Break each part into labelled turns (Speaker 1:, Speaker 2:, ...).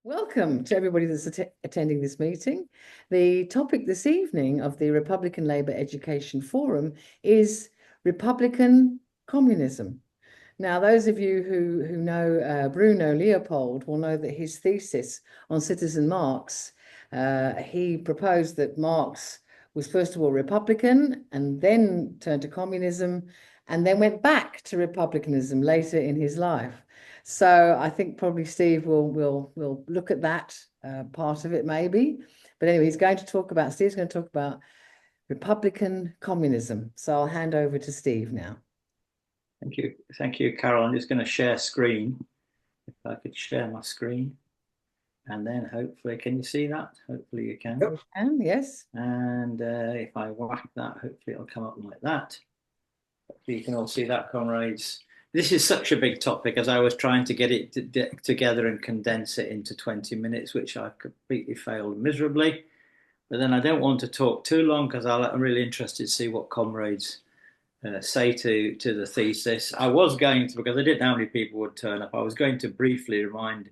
Speaker 1: Welcome to everybody that's attending this meeting. The topic this evening of the Republican Labour Education Forum is Republican Communism. Now, those of you who know Bruno Leopold will know that his thesis on Citizen Marx, he proposed that Marx was first of all Republican and then turned to communism and then went back to republicanism later in his life. So I think probably Steve will look at that part of it maybe. But anyway, Steve's going to talk about Republican communism. So I'll hand over to Steve now.
Speaker 2: Thank you, Carol. I'm just going to share screen. If I could share my screen, and then hopefully, can you see that? Hopefully you can.
Speaker 1: You can, yes.
Speaker 2: And if I whack that, hopefully it'll come up like that. Hopefully you can all see that, comrades. This is such a big topic, as I was trying to get it together and condense it into 20 minutes, which I completely failed miserably. But then I don't want to talk too long because I'm really interested to see what comrades say to the thesis. I was going to, because I didn't know how many people would turn up, I was going to briefly remind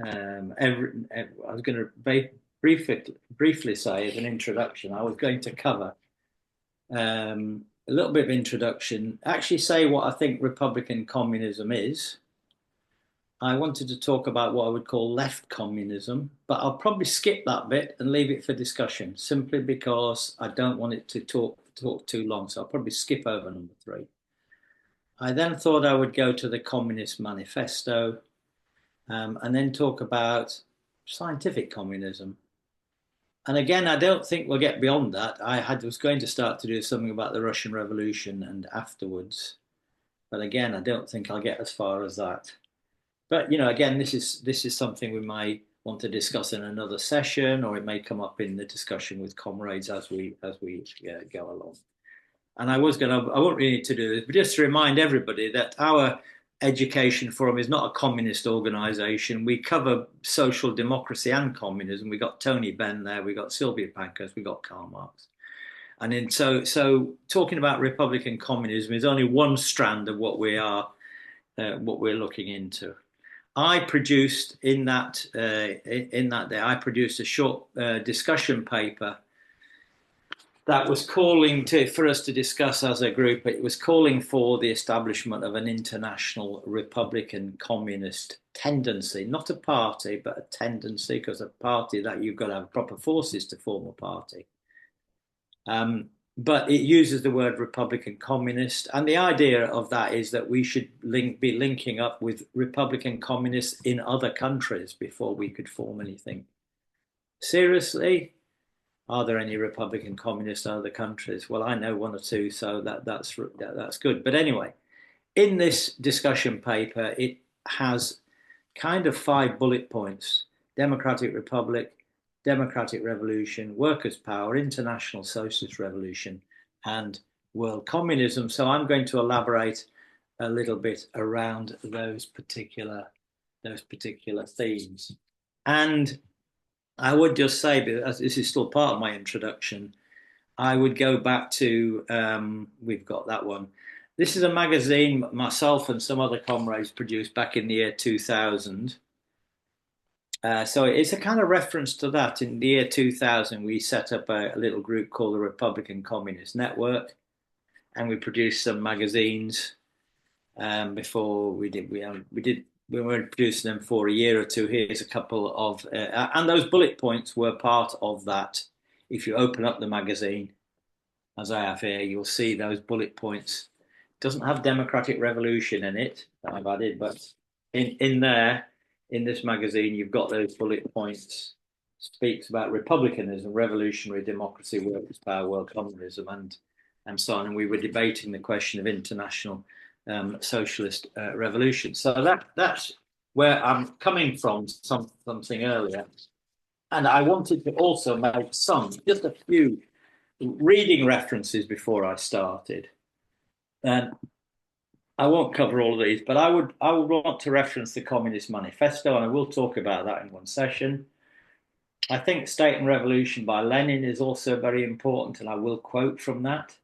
Speaker 2: I was going to briefly say as an introduction, I was going to cover a little bit of introduction, actually say what I think Republican communism is. I wanted to talk about what I would call left communism, but I'll probably skip that bit and leave it for discussion, simply because I don't want it to talk too long. So I'll probably skip over number 3. I then thought I would go to the Communist Manifesto and then talk about scientific communism. And again, I don't think we'll get beyond that. Was going to start to do something about the Russian Revolution and afterwards. But again, I don't think I'll get as far as that. But, you know, again, this is something we might want to discuss in another session, or it may come up in the discussion with comrades as we go along. And I won't really need to do this, but just to remind everybody that our Education Forum is not a communist organisation. We cover social democracy and communism. We got Tony Benn there, we got Sylvia Pankhurst, we got Karl Marx. And so talking about Republican communism is only one strand of what we're looking into. I produced in that day, I produced a short discussion paper that was calling for us to discuss as a group. It was calling for the establishment of an international Republican communist tendency, not a party, but a tendency, because a party that you've got to have proper forces to form a party. But it uses the word Republican communist. And the idea of that is that we should be linking up with Republican communists in other countries before we could form anything. Seriously? Are there any Republican communists in other countries? Well, I know one or two, so that's good. But anyway, in this discussion paper, it has kind of 5 bullet points: Democratic Republic, Democratic Revolution, Workers' Power, International Socialist Revolution, and World Communism. So I'm going to elaborate a little bit around those particular themes. And I would just say, as this is still part of my introduction, I would go back to, we've got that one. This is a magazine myself and some other comrades produced back in the year 2000. So it's a kind of reference to that. In the year 2000, we set up a little group called the Republican Communist Network, and we produced some magazines before we weren't producing them for a year or two. Here's a couple of, and those bullet points were part of that. If you open up the magazine, as I have here, you'll see those bullet points. It doesn't have Democratic Revolution in it, that I've added, but in there, in this magazine, you've got those bullet points. Speaks about republicanism, revolutionary democracy, workers' power, world communism, and so on. And we were debating the question of international socialist revolution. So that's where I'm coming from, something earlier. And I wanted to also make just a few reading references before I started. And I won't cover all of these, but I would want to reference the Communist Manifesto, and I will talk about that in one session. I think State and Revolution by Lenin is also very important, and I will quote from that.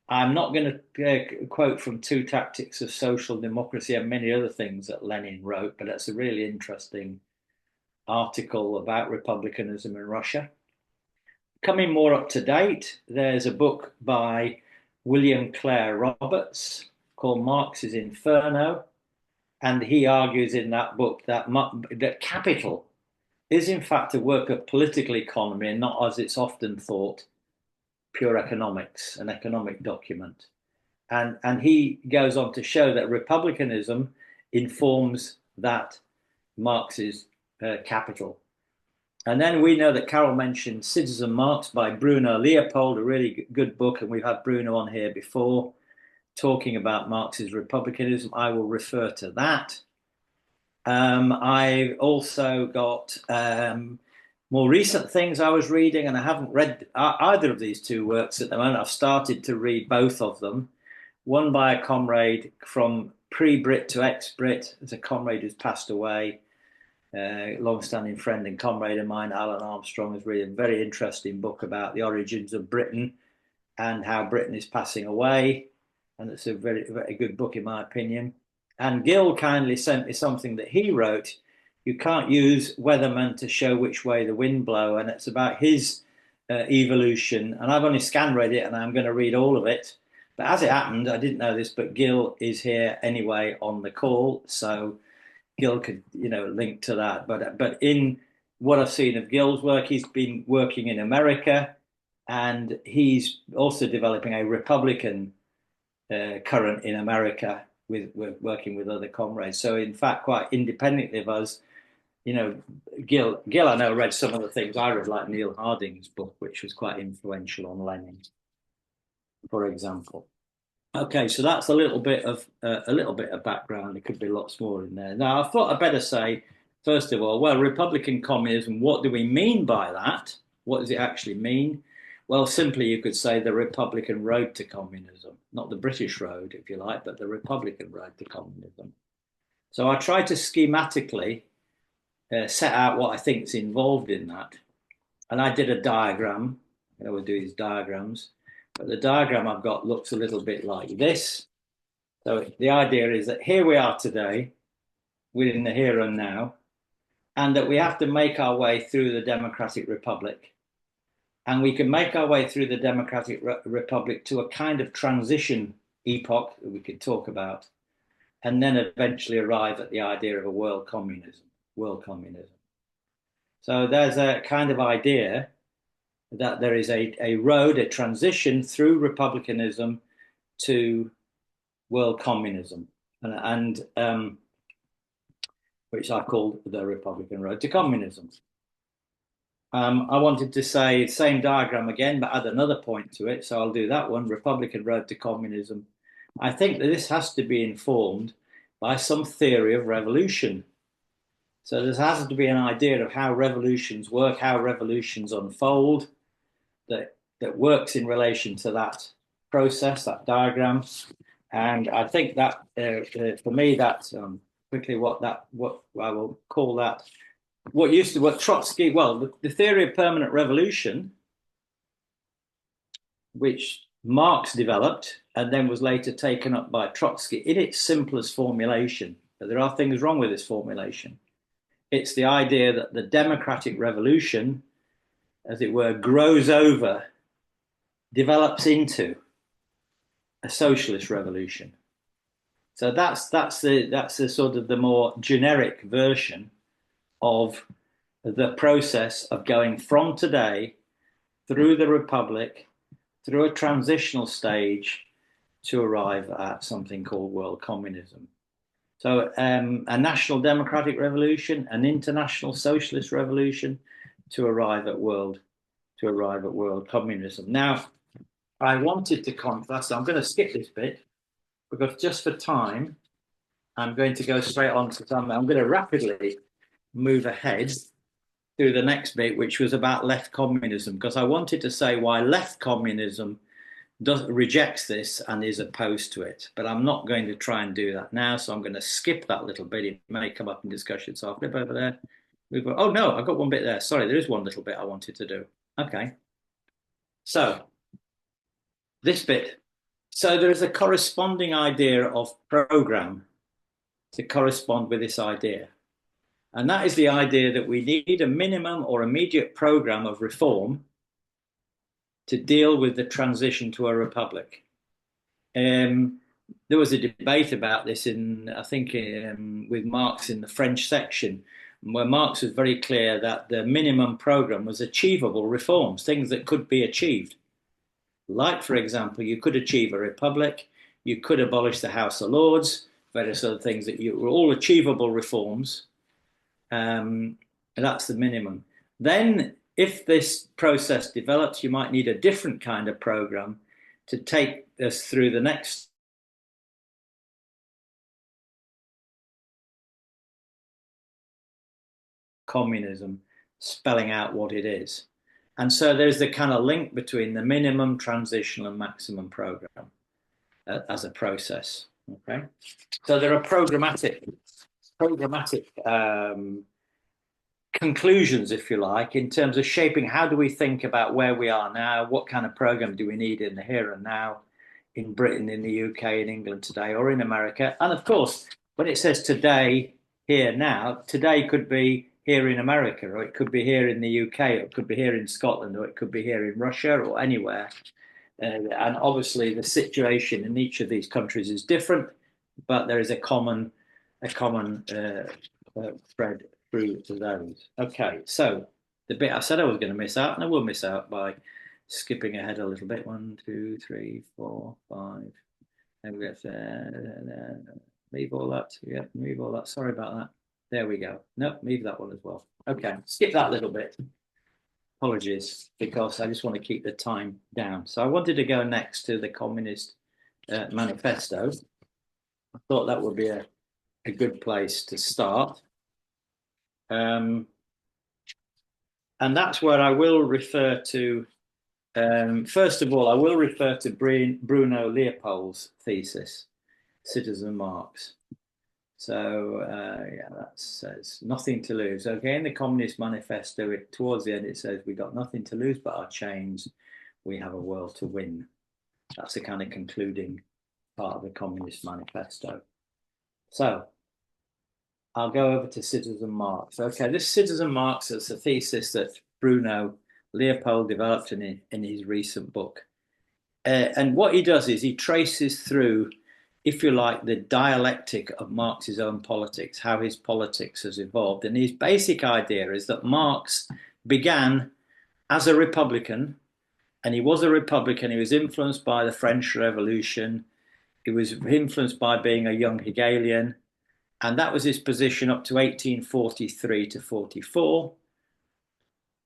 Speaker 2: I'm not going to quote from Two Tactics of Social Democracy and many other things that Lenin wrote, but that's a really interesting article about republicanism in Russia. Coming more up to date, there's a book by William Clare Roberts called Marx's Inferno, and he argues in that book that capital is in fact a work of political economy and not, as it's often thought, pure economics, an economic document. And he goes on to show that republicanism informs that Marx's capital. And then we know that Carol mentioned Citizen Marx by Bruno Leopold, a really good book, and we've had Bruno on here before talking about Marx's republicanism. I will refer to that. I've also got more recent things I was reading, and I haven't read either of these two works at the moment. I've started to read both of them. One by a comrade from pre-Brit to ex-Brit. There's a comrade who's passed away, long-standing friend and comrade of mine, Alan Armstrong, has written a very interesting book about the origins of Britain and how Britain is passing away. And it's a very, very good book, in my opinion. And Gill kindly sent me something that he wrote. You can't use weathermen to show which way the wind blow. And it's about his evolution. And I've only scan read it, and I'm going to read all of it. But as it happened, I didn't know this, but Gill is here anyway on the call. So Gill could, link to that. But in what I've seen of Gill's work, he's been working in America, and he's also developing a Republican current in America with working with other comrades. So in fact, quite independently of us, Gill, I know, read some of the things I read, like Neil Harding's book, which was quite influential on Lenin, for example. Okay, so that's a little bit of background. There could be lots more in there. Now, I thought I'd better say, first of all, well, Republican communism, what do we mean by that? What does it actually mean? Well, simply you could say the Republican road to communism, not the British road, if you like, but the Republican road to communism. So I tried to schematically set out what I think is involved in that. And I did a diagram. I would do these diagrams. But the diagram I've got looks a little bit like this. So the idea is that here we are today, we're in the here and now, and that we have to make our way through the Democratic Republic. And we can make our way through the Democratic Republic to a kind of transition epoch that we could talk about, and then eventually arrive at the idea of a world communism. So there's a kind of idea that there is a road, a transition through republicanism to world communism, and which I called the Republican road to communism. I wanted to say the same diagram again, but add another point to it. So I'll do that one, Republican road to communism. I think that this has to be informed by some theory of revolution. So there has to be an idea of how revolutions work, how revolutions unfold, that works in relation to that process, that diagram. And I think that for me, that's quickly what I will call that. What Trotsky, well, the theory of permanent revolution, which Marx developed and then was later taken up by Trotsky in its simplest formulation. But there are things wrong with this formulation. It's the idea that the democratic revolution, as it were, grows over, develops into a socialist revolution. So that's the sort of the more generic version of the process of going from today through the Republic, through a transitional stage to arrive at something called world communism. So a national democratic revolution, an international socialist revolution to arrive at world communism. Now, I wanted to contrast, I'm going to skip this bit because just for time, I'm going to go straight on to something. I'm going to rapidly move ahead through the next bit, which was about left communism, because I wanted to say why left communism rejects this and is opposed to it. But I'm not going to try and do that now, so I'm going to skip that little bit. It may come up in discussion, so I'll flip over there. Oh, no, I've got one bit there. Sorry, there is one little bit I wanted to do. Okay. So this bit. So there is a corresponding idea of program to correspond with this idea. And that is the idea that we need a minimum or immediate program of reform to deal with the transition to a republic. There was a debate about this in, I think, with Marx in the French section, where Marx was very clear that the minimum program was achievable reforms, things that could be achieved. Like, for example, you could achieve a republic, you could abolish the House of Lords, various other things that were all achievable reforms. That's the minimum. Then, if this process develops, you might need a different kind of program to take us through the next communism, spelling out what it is. And so there's the kind of link between the minimum, transitional, and maximum program as a process. Okay, so there are programmatic conclusions, if you like, in terms of shaping how do we think about where we are now, what kind of program do we need in the here and now, in Britain, in the UK, in England today, or in America. And of course, when it says today, here, now, today could be here in America, or it could be here in the UK, or it could be here in Scotland, or it could be here in Russia, or anywhere. And obviously the situation in each of these countries is different, but there is a common thread through to those. Okay, so the bit I said I was going to miss out, and I will miss out by skipping ahead a little bit. 1, 2, 3, 4, 5. And we get leave all that. Yeah, move all that. Sorry about that. There we go. Nope, leave that one as well. Okay, skip that little bit. Apologies, because I just want to keep the time down. So I wanted to go next to the Communist Manifesto. I thought that would be a good place to start. And that's where I will refer to, first of all, I will refer to Bruno Leopold's thesis, Citizen Marx. So, yeah, that says nothing to lose. Okay, in the Communist Manifesto, towards the end, it says we got nothing to lose but our chains. We have a world to win. That's the kind of concluding part of the Communist Manifesto. So, I'll go over to Citizen Marx. Okay, this Citizen Marx is a thesis that Bruno Leopold developed in his recent book. And what he does is he traces through, if you like, the dialectic of Marx's own politics, how his politics has evolved. And his basic idea is that Marx began as a Republican, and he was a Republican. He was influenced by the French Revolution. He was influenced by being a young Hegelian. And that was his position up to 1843 to 44.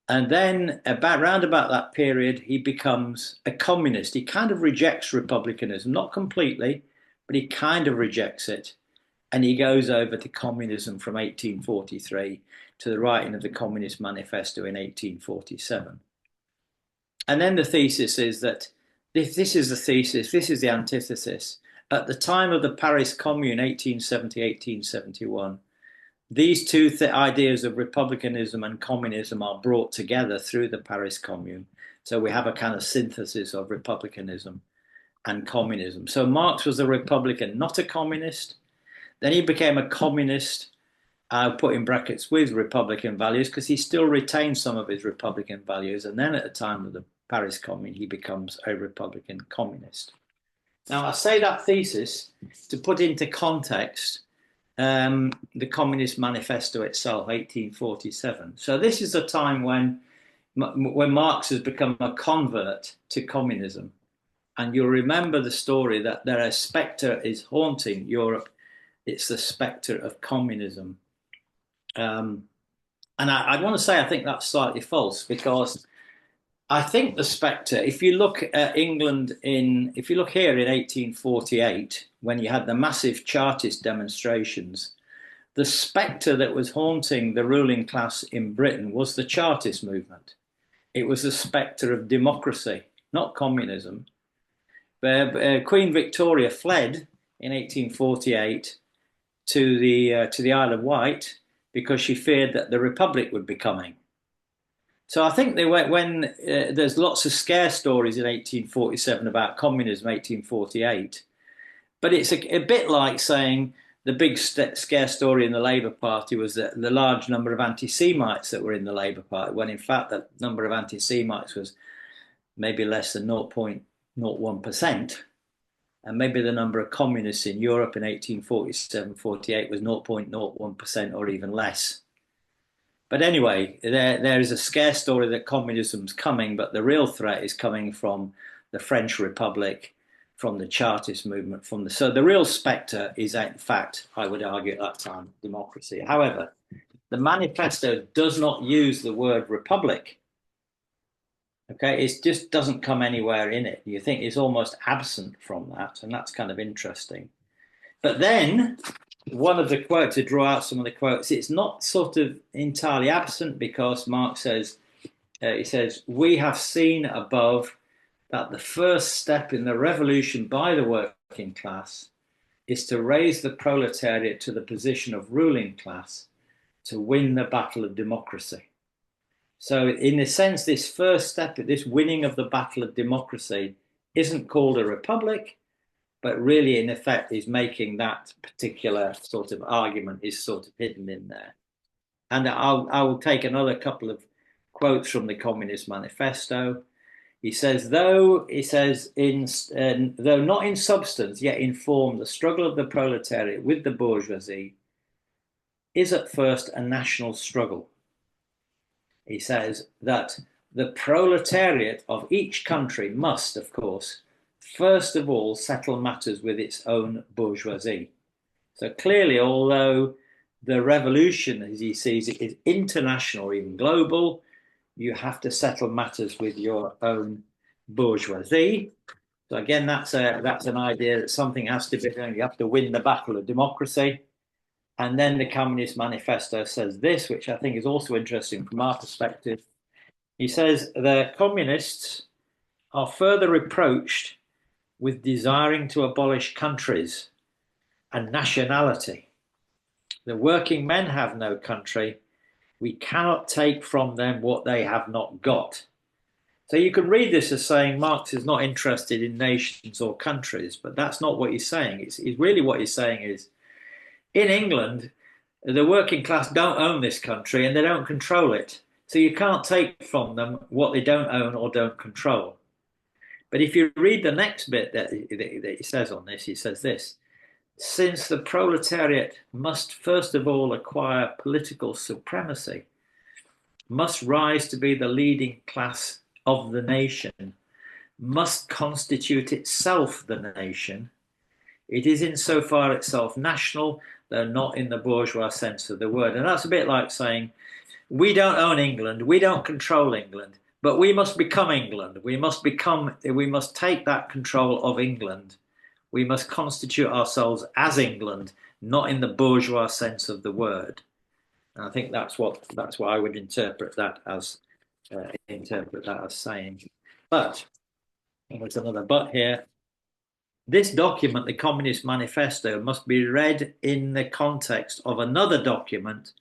Speaker 2: And then around about that period, he becomes a communist. He kind of rejects republicanism, not completely, but he kind of rejects it. And he goes over to communism from 1843 to the writing of the Communist Manifesto in 1847. And then the thesis is that this is the thesis, this is the antithesis. At the time of the Paris Commune, 1870-1871, these two ideas of republicanism and communism are brought together through the Paris Commune. So we have a kind of synthesis of republicanism and communism. So Marx was a Republican, not a communist. Then he became a communist, I'll put in brackets, with Republican values, because he still retains some of his Republican values. And then at the time of the Paris Commune, he becomes a Republican communist. Now, I say that thesis to put into context the Communist Manifesto itself, 1847. So this is a time when Marx has become a convert to communism. And you'll remember the story that a spectre is haunting Europe. It's the spectre of communism. And I want to say I think that's slightly false, because I think the spectre, if you look at England if you look here in 1848, when you had the massive Chartist demonstrations, the spectre that was haunting the ruling class in Britain was the Chartist movement. It was the spectre of democracy, not communism. Queen Victoria fled in 1848 to the Isle of Wight because she feared that the Republic would be coming. So I think when there's lots of scare stories in 1847 about communism, 1848, but it's a bit like saying the big scare story in the Labour Party was that the large number of anti-Semites that were in the Labour Party, when in fact the number of anti-Semites was maybe less than 0.01%. And maybe the number of communists in Europe in 1847-48 was 0.01% or even less. But anyway, there is a scare story that communism's coming, but the real threat is coming from the French Republic, from the Chartist movement, so the real spectre is, in fact, I would argue at that time, democracy. However, the manifesto does not use the word republic. Okay, it just doesn't come anywhere in it. You think it's almost absent from that, and that's kind of interesting. But then, one of the quotes, to draw out some of the quotes, it's not sort of entirely absent, because Marx says, he says, we have seen above that the first step in the revolution by the working class is to raise the proletariat to the position of ruling class to win the battle of democracy. So in a sense, this first step, this winning of the battle of democracy, isn't called a republic, but really in effect is making that particular sort of argument is sort of hidden in there. And I will take another couple of quotes from the Communist Manifesto. He says, though not in substance, yet in form, the struggle of the proletariat with the bourgeoisie is at first a national struggle. He says that the proletariat of each country must, of course, first of all settle matters with its own bourgeoisie. So clearly, although the revolution, as he sees it, is international or even global, you have to settle matters with your own bourgeoisie. So again, that's an idea that something has to be done. You have to win the battle of democracy. And then the Communist Manifesto says this, which I think is also interesting from our perspective. He says the communists are further reproached with desiring to abolish countries and nationality. The working men have no country. We cannot take from them what they have not got. So you can read this as saying Marx is not interested in nations or countries, but that's not what he's saying. It's really what he's saying is, in England, the working class don't own this country and they don't control it. So you can't take from them what they don't own or don't control. But if you read the next bit that he says on this, he says this: since the proletariat must first of all acquire political supremacy, must rise to be the leading class of the nation, must constitute itself the nation, it is insofar itself national, though not in the bourgeois sense of the word. And that's a bit like saying, we don't own England, we don't control England, but we must become England. We must take that control of England. We must constitute ourselves as England, not in the bourgeois sense of the word. And I think that's what I would interpret that as saying. But there's another but here. This document, the Communist Manifesto, must be read in the context of another document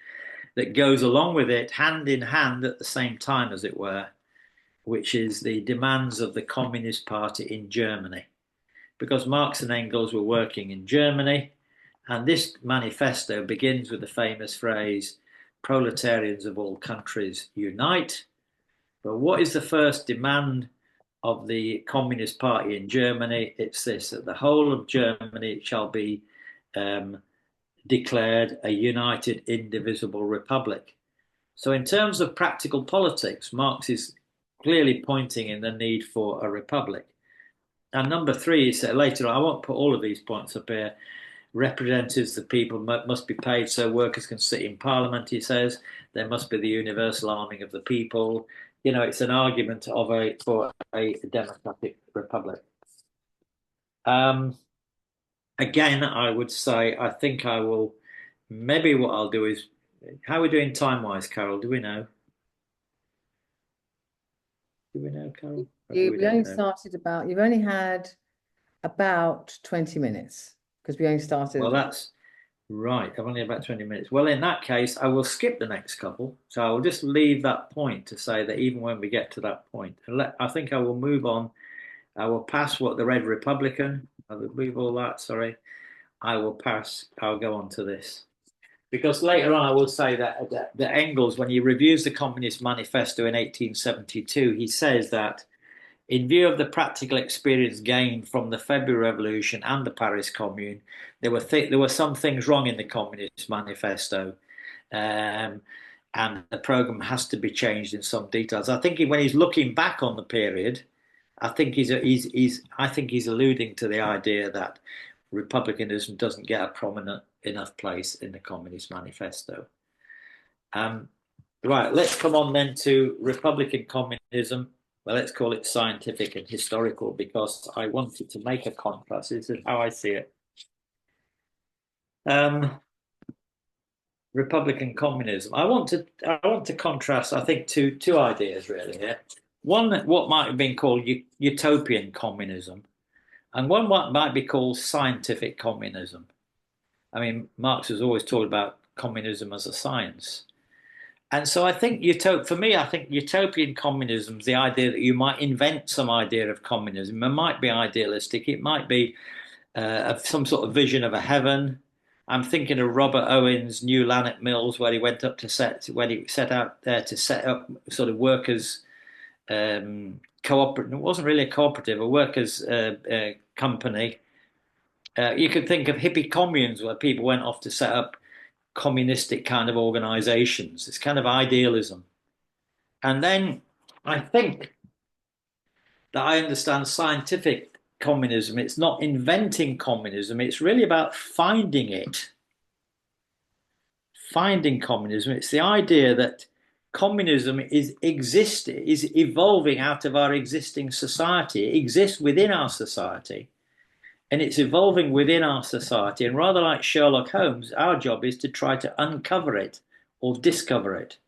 Speaker 2: that goes along with it, hand in hand at the same time, as it were, which is the demands of the Communist Party in Germany. Because Marx and Engels were working in Germany, and this manifesto begins with the famous phrase, proletarians of all countries unite. But what is the first demand of the Communist Party in Germany? It's this, that the whole of Germany shall be declared a united, indivisible republic. So in terms of practical politics, Marx is clearly pointing in the need for a republic. And number three, he said later on, I won't put all of these points up here, representatives of the people must be paid so workers can sit in parliament, he says. There must be the universal arming of the people. You know, it's an argument for a democratic republic. Again, I would say, I think I will, maybe what I'll do is, how are we doing time-wise, Carol? Do we know? Do we know, Carol?
Speaker 1: You've only had about 20 minutes, because we only started.
Speaker 2: Well, that's right. I've only about 20 minutes. Well, in that case, I will skip the next couple. So I will just leave that point to say that even when we get to that point, I think I will move on. I will pass what the Red Republican, I will leave all that, sorry. I will pass. I'll go on to this. Because later on, I will say that Engels, when he reviews the Communist Manifesto in 1872, he says that in view of the practical experience gained from the February Revolution and the Paris Commune, there were some things wrong in the Communist Manifesto, um, and the program has to be changed in some details. I think when he's looking back on the period, I think he's alluding to the idea that republicanism doesn't get a prominent enough place in the Communist Manifesto. Right, let's come on then to Republican communism. Well, let's call it scientific and historical because I wanted to make a contrast. This is how I see it. Republican communism. I want to contrast, I think, two ideas really here. One, what might have been called utopian communism, and one what might be called scientific communism. I mean, Marx has always talked about communism as a science. And so I think for me, I think utopian communism is the idea that you might invent some idea of communism. It might be idealistic. It might be some sort of vision of a heaven. I'm thinking of Robert Owen's New Lanark Mills, where he went up when he set out there to set up sort of workers' cooperative. It wasn't really a cooperative, a workers' company. You could think of hippie communes where people went off to set up communistic kind of organizations. It's kind of idealism. And then I think that I understand scientific communism. It's not inventing communism. It's really about finding it. Finding communism. It's the idea that communism is evolving out of our existing society. It exists within our society. And it's evolving within our society. And rather like Sherlock Holmes, our job is to try to uncover it or discover it.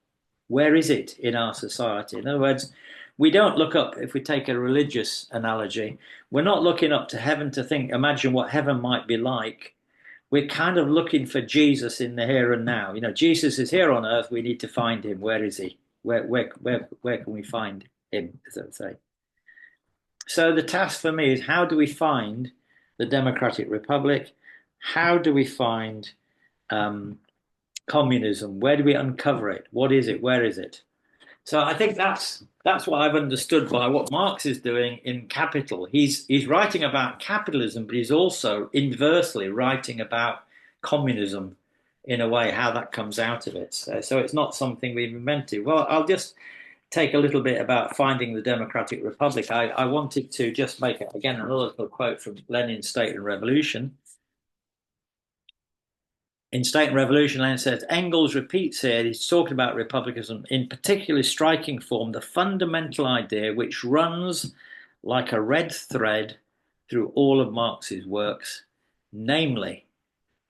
Speaker 2: Where is it in our society? In other words, we don't look up, if we take a religious analogy, we're not looking up to heaven to imagine what heaven might be like. We're kind of looking for Jesus in the here and now. You know, Jesus is here on earth. We need to find him. Where is he? Where can we find him, as I would say? So the task for me is, how do we find the Democratic Republic? How do we find communism? Where do we uncover it? What is it? Where is it? So I think that's what I've understood by what Marx is doing in Capital. He's writing about capitalism, but he's also inversely writing about communism in a way, how that comes out of it. So it's not something we've invented. Well, I'll just take a little bit about finding the Democratic Republic. I wanted to just make, again, another little quote from Lenin's State and Revolution. In State and Revolution, Lenin says, Engels repeats here, he's talking about republicanism, in particularly striking form, the fundamental idea which runs like a red thread through all of Marx's works, namely,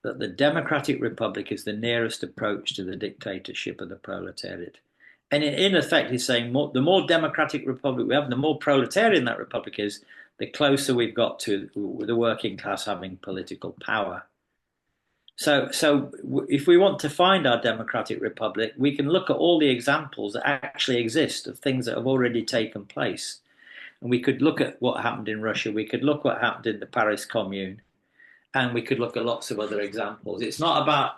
Speaker 2: that the Democratic Republic is the nearest approach to the dictatorship of the proletariat. And in effect, he's saying the more democratic republic we have, the more proletarian that republic is, the closer we've got to the working class having political power. So if we want to find our democratic republic, we can look at all the examples that actually exist of things that have already taken place. And we could look at what happened in Russia. We could look what happened in the Paris Commune. And we could look at lots of other examples. It's not about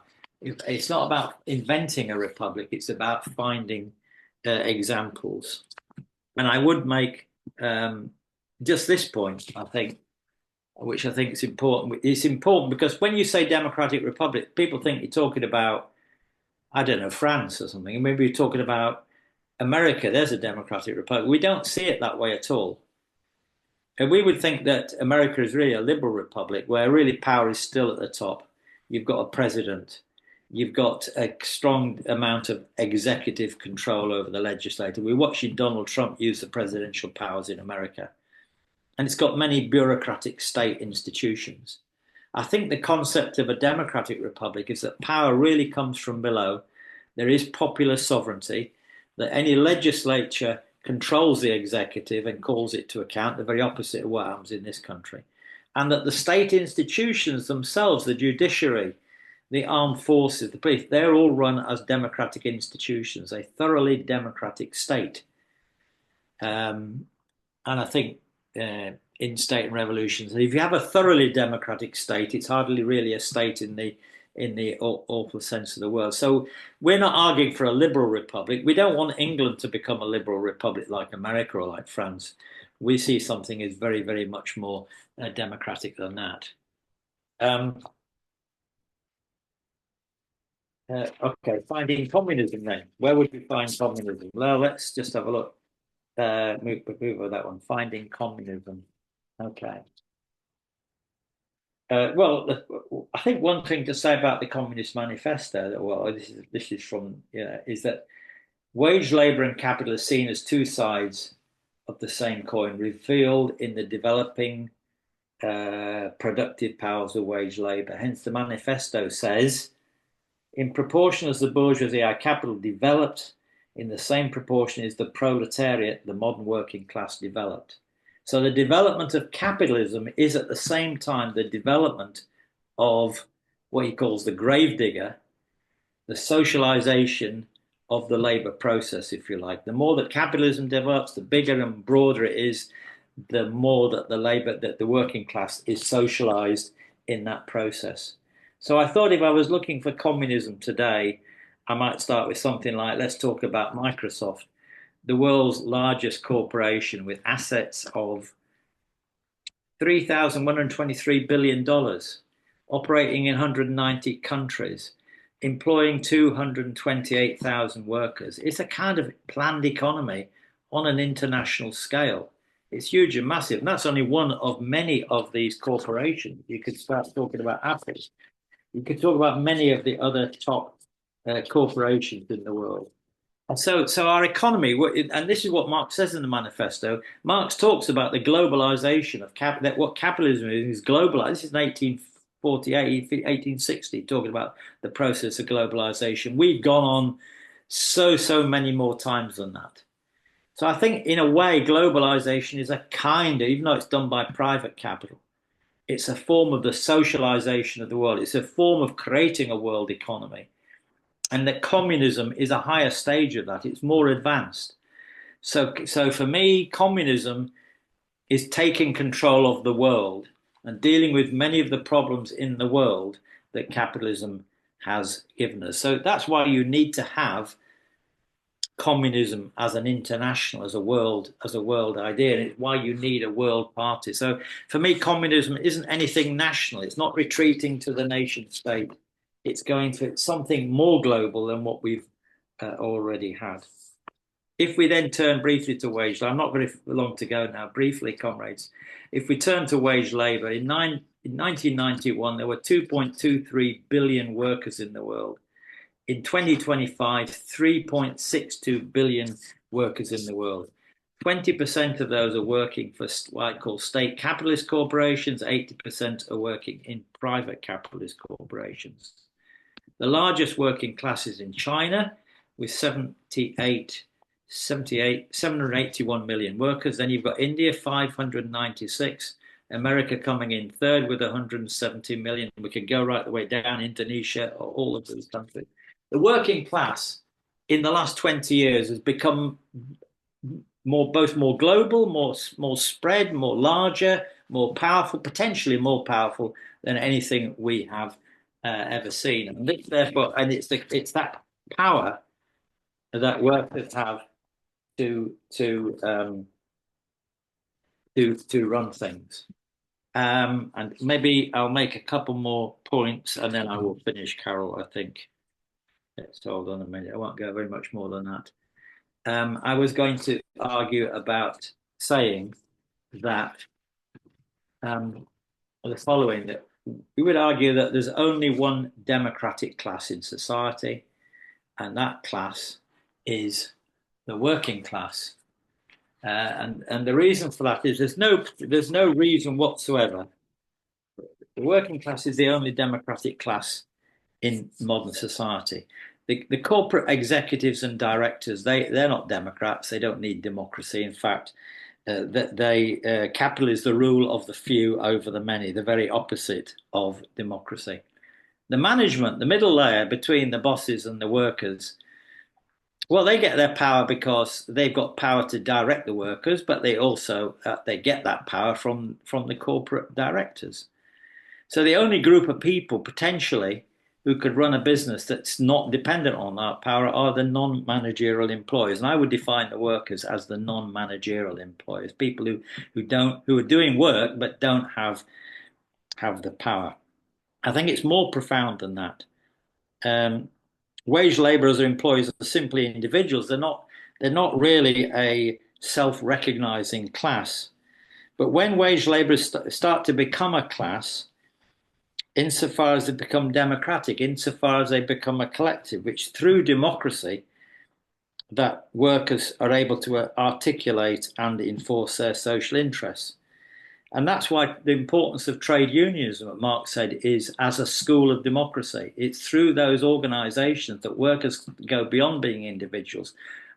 Speaker 2: inventing a republic. It's about finding examples. And I would make just this point, I think, which I think is important. It's important because when you say democratic republic, people think you're talking about, I don't know, France or something. And maybe you're talking about America. There's a democratic republic. We don't see it that way at all. And we would think that America is really a liberal republic where really power is still at the top. You've got a president. You've got a strong amount of executive control over the legislature. We're watching Donald Trump use the presidential powers in America. And it's got many bureaucratic state institutions. I think the concept of a democratic republic is that power really comes from below. There is popular sovereignty, that any legislature controls the executive and calls it to account, the very opposite of what happens in this country. And that the state institutions themselves, the judiciary, the armed forces, the police, they're all run as democratic institutions, a thoroughly democratic state. And I think in state and revolutions. And if you have a thoroughly democratic state, it's hardly really a state in the awful sense of the word. So we're not arguing for a liberal republic. We don't want England to become a liberal republic like America or like France. We see something as very, very much more democratic than that. Okay, finding communism then. Where would we find communism? Well, let's just have a look. Move over that one. Finding communism. Okay. Well, I think one thing to say about the Communist Manifesto, well, this is from, is that wage labour and capital are seen as two sides of the same coin, revealed in the developing productive powers of wage labour. Hence, the manifesto says, in proportion as the bourgeoisie, our capital developed, in the same proportion is the proletariat, the modern working class, developed. So the development of capitalism is at the same time the development of what he calls the gravedigger, the socialization of the labor process, if you like. The more that capitalism develops, the bigger and broader it is, the more that the working class is socialized in that process. So I thought if I was looking for communism today, I might start with something like, let's talk about Microsoft, the world's largest corporation with assets of $3,123 billion, operating in 190 countries, employing 228,000 workers. It's a kind of planned economy on an international scale. It's huge and massive. And that's only one of many of these corporations. You could start talking about Apple. You could talk about many of the other top corporations in the world. And so our economy, and this is what Marx says in the manifesto. Marx talks about the globalization of that what capitalism is globalized. This is in 1848, 1860, talking about the process of globalization. We've gone on so many more times than that. So I think in a way, globalization is a kind of, even though it's done by private capital, it's a form of the socialization of the world. It's a form of creating a world economy. And that communism is a higher stage of that. It's more advanced. So for me, communism is taking control of the world and dealing with many of the problems in the world that capitalism has given us. So that's why you need to have communism as an international, as a world idea, and it's why you need a world party. So for me, communism isn't anything national. It's not retreating to the nation state. It's going for something more global than what we've already had. If we then turn briefly to wage labour, I'm not very long to go now, briefly, comrades. If we turn to wage labour, in 1991, there were 2.23 billion workers in the world. In 2025, 3.62 billion workers in the world. 20% of those are working for what I call state capitalist corporations, 80% are working in private capitalist corporations. The largest working class is in China with 781 million workers. Then you've got India, 596, America coming in third with 170 million. We could go right the way down, Indonesia, or all of those countries. The working class in the last 20 years has become both more global, more spread, more larger, more powerful, potentially more powerful than anything we have ever seen. And therefore, and it's that power that workers have to run things. And maybe I'll make a couple more points and then I will finish, Carol, I think. Let's hold on a minute. I won't go very much more than that. I was going to argue about saying that the following, that we would argue that there's only one democratic class in society, and that class is the working class. And the reason for that is there's no reason whatsoever. The working class is the only democratic class in modern society. The corporate executives and directors, they're not democrats. They don't need democracy. In fact, capital is the rule of the few over the many, the very opposite of democracy. The management, the middle layer between the bosses and the workers, Well, they get their power because they've got power to direct the workers, but they also they get that power from the corporate directors. So the only group of people potentially who could run a business that's not dependent on that power are the non-managerial employees. And I would define the workers as the non-managerial employees, people who are doing work but don't have the power. I think it's more profound than that. Um, Wage laborers or employees are simply individuals. They're not really a self-recognizing class. But when wage laborers start to become a class, insofar as they become democratic, insofar as they become a collective, which through democracy that workers are able to articulate and enforce their social interests. And that's why the importance of trade unionism, what Marx said, is as a school of democracy. It's through those organizations that workers go beyond being individuals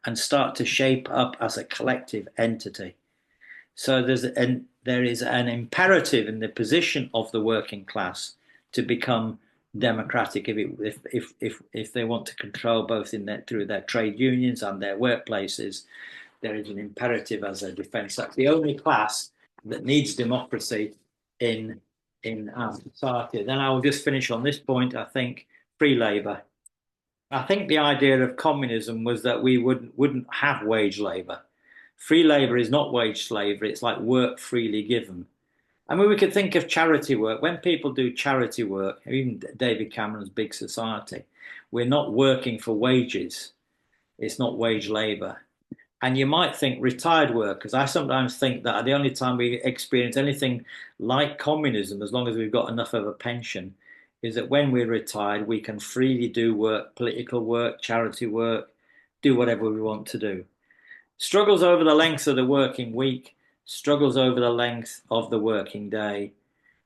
Speaker 2: and start to shape up as a collective entity. So there is an imperative in the position of the working class to become democratic if they want to control both through their trade unions and their workplaces. There is an imperative as a defence. That's the only class that needs democracy in our society. Then I will just finish on this point. I think free labour. I think the idea of communism was that we wouldn't have wage labour. Free labour is not wage slavery. It's like work freely given. I mean, we could think of charity work. When people do charity work, even David Cameron's Big Society, we're not working for wages. It's not wage labour. And you might think retired workers. I sometimes think that the only time we experience anything like communism, as long as we've got enough of a pension, is that when we're retired, we can freely do work, political work, charity work, do whatever we want to do. Struggles over the length of the working week, struggles over the length of the working day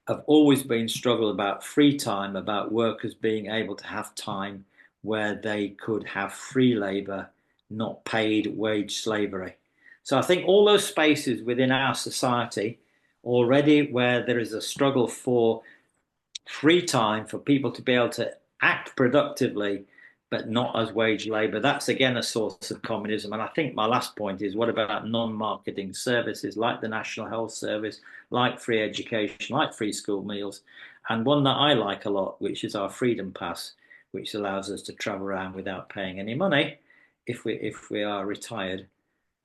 Speaker 2: have always been struggle about free time, about workers being able to have time where they could have free labour, not paid wage slavery. So I think all those spaces within our society already where there is a struggle for free time for people to be able to act productively but not as wage labour. That's again a source of communism. And I think my last point is what about non-marketing services like the National Health Service, like free education, like free school meals, and one that I like a lot, which is our Freedom Pass, which allows us to travel around without paying any money if we are retired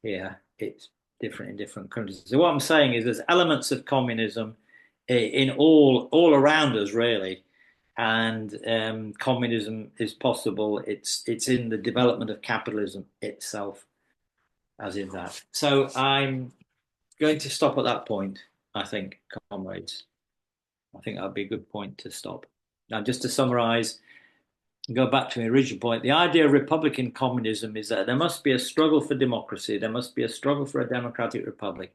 Speaker 2: here. It's different in different countries. So what I'm saying is there's elements of communism in all around us really, and communism is possible. It's in the development of capitalism itself, as in that. So I'm going to stop at that point. I think, comrades. I think that'd be a good point to stop. Now, just to summarise, go back to my original point. The idea of Republican communism is that there must be a struggle for democracy. There must be a struggle for a democratic republic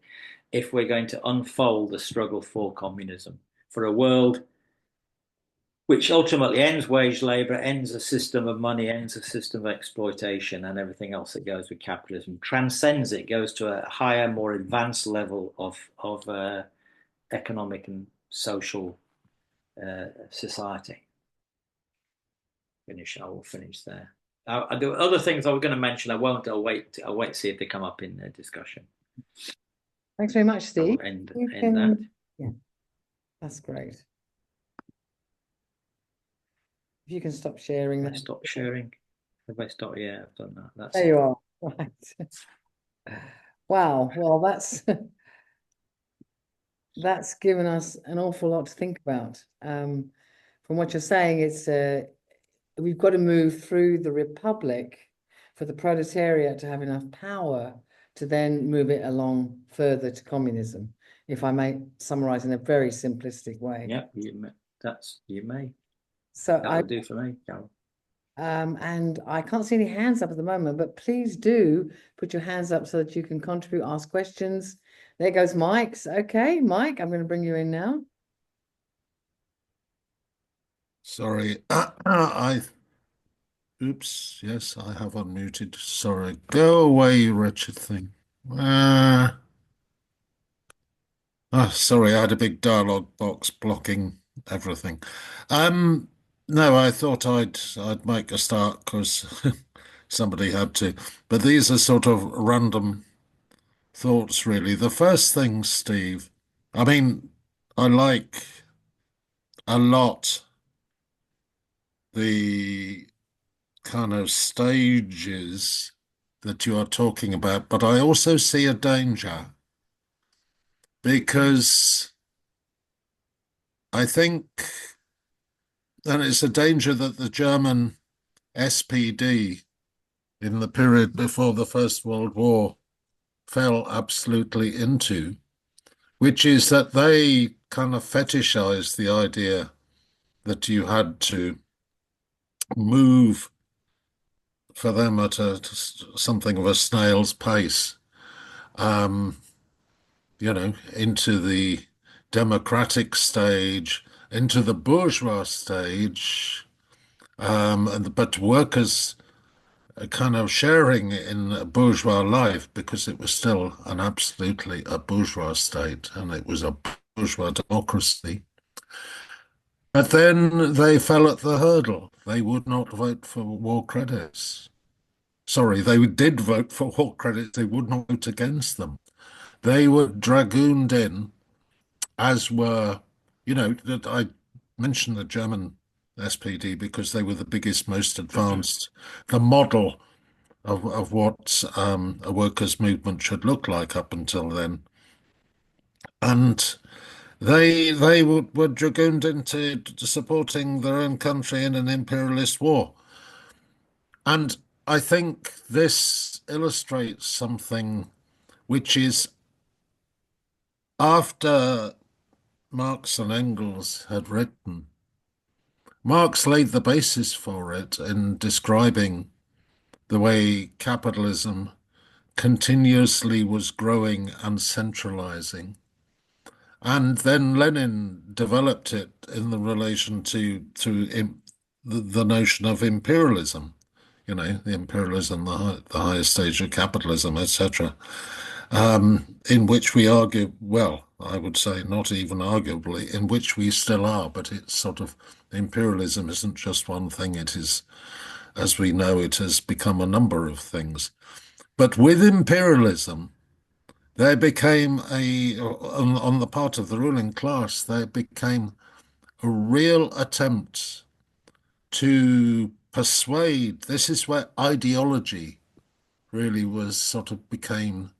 Speaker 2: if we're going to unfold the struggle for communism, for a world which ultimately ends wage labour, ends a system of money, ends a system of exploitation and everything else that goes with capitalism, transcends it, goes to a higher, more advanced level of economic and social society. I will finish there. The other things I was going to mention, I won't. I'll wait to see if they come up in the discussion.
Speaker 1: Thanks very much,
Speaker 2: I
Speaker 1: Steve.
Speaker 2: will end that.
Speaker 1: Yeah, that's great. If you can stop sharing that.
Speaker 2: Stop sharing. Have I stopped? Yeah, I've done that. That's
Speaker 1: There you are. Right. Wow. Well, that's given us an awful lot to think about. From what you're saying, it's we've got to move through the republic for the proletariat to have enough power to then move it along further to communism, if I may summarize in a very simplistic way.
Speaker 2: Yeah, you may.
Speaker 1: So
Speaker 2: That would do for me, Carol.
Speaker 1: And I can't see any hands up at the moment, but please do put your hands up so that you can contribute, ask questions. There goes Mike's. Okay, Mike, I'm going to bring you in now.
Speaker 3: Sorry, oops, yes, I have unmuted. Sorry, go away, you wretched thing. Sorry, I had a big dialogue box blocking everything. No, I thought I'd make a start because somebody had to. But these are sort of random thoughts, really. The first thing, Steve, I mean, I like a lot the kind of stages that you are talking about, but I also see a danger because I think, and it's a danger that the German SPD in the period before the First World War fell absolutely into, which is that they kind of fetishized the idea that you had to move for them at something of a snail's pace, um, into the democratic stage, into the bourgeois stage, but workers are kind of sharing in bourgeois life because it was still absolutely a bourgeois state and it was a bourgeois democracy. But then they fell at the hurdle. They would not vote for war credits. Sorry, they did vote for war credits. They would not vote against them. They were dragooned in, as were, that I mentioned the German SPD because they were the biggest, most advanced, the model of what a workers' movement should look like up until then. And they were dragooned into supporting their own country in an imperialist war. And I think this illustrates something which is after Marx and Engels had written, Marx laid the basis for it in describing the way capitalism continuously was growing and centralizing. And then Lenin developed it in the relation to the notion of imperialism, the imperialism, the highest stage of capitalism, etc., in which we argue, well, I would say not even arguably, in which we still are, but it's sort of imperialism isn't just one thing. It is, as we know, it has become a number of things. But with imperialism, there became on the part of the ruling class, there became a real attempt to persuade. This is where ideology really was sort of became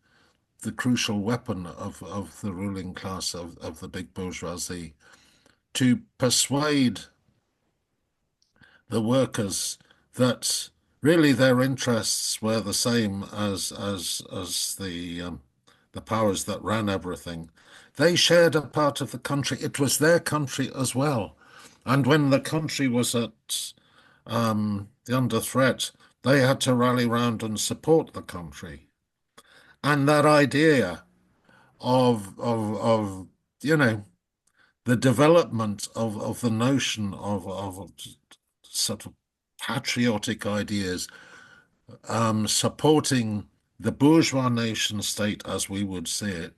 Speaker 3: the crucial weapon of the ruling class of the big bourgeoisie to persuade the workers that really their interests were the same as the powers that ran everything. They shared a part of the country. It was their country as well. And when the country was under threat, they had to rally round and support the country. And that idea of the development of the notion of sort of patriotic ideas, supporting the bourgeois nation state as we would see it,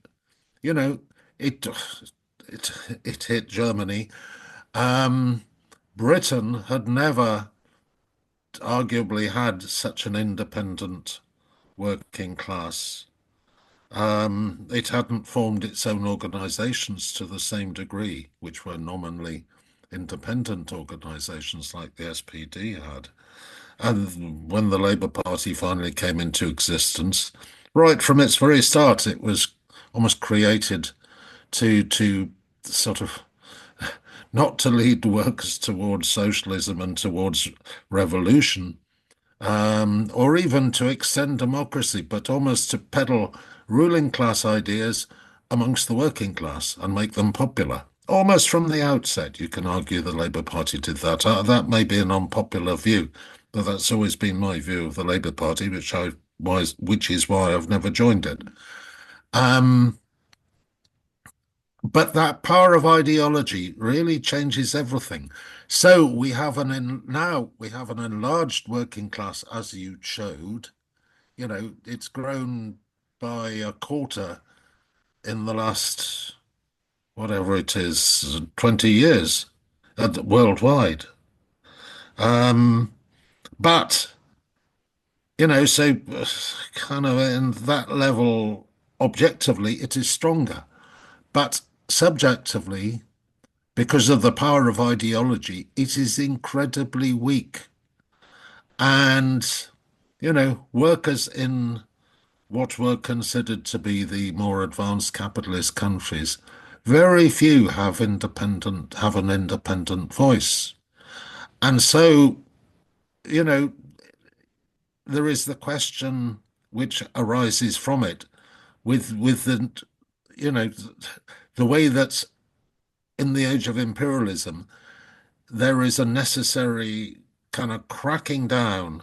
Speaker 3: you know, it it it hit Germany. Britain had never arguably had such an independent working class. It hadn't formed its own organizations to the same degree, which were nominally independent organizations like the SPD had. And when the Labour Party finally came into existence, right from its very start, it was almost created to sort of not to lead workers towards socialism and towards revolution, or even to extend democracy, but almost to peddle ruling class ideas amongst the working class and make them popular. Almost from the outset, you can argue the Labour Party did that. That may be an unpopular view, but that's always been my view of the Labour Party, which is why I've never joined it. But that power of ideology really changes everything. So now we have an enlarged working class, as you showed. It's grown by a quarter in the last, whatever it is, 20 years worldwide. But So kind of in that level, objectively, it is stronger. But subjectively, because of the power of ideology, it is incredibly weak. And, workers in what were considered to be the more advanced capitalist countries, very few have an independent voice. And so, you know, there is the question which arises from it with you know, the way that in the age of imperialism, there is a necessary kind of cracking down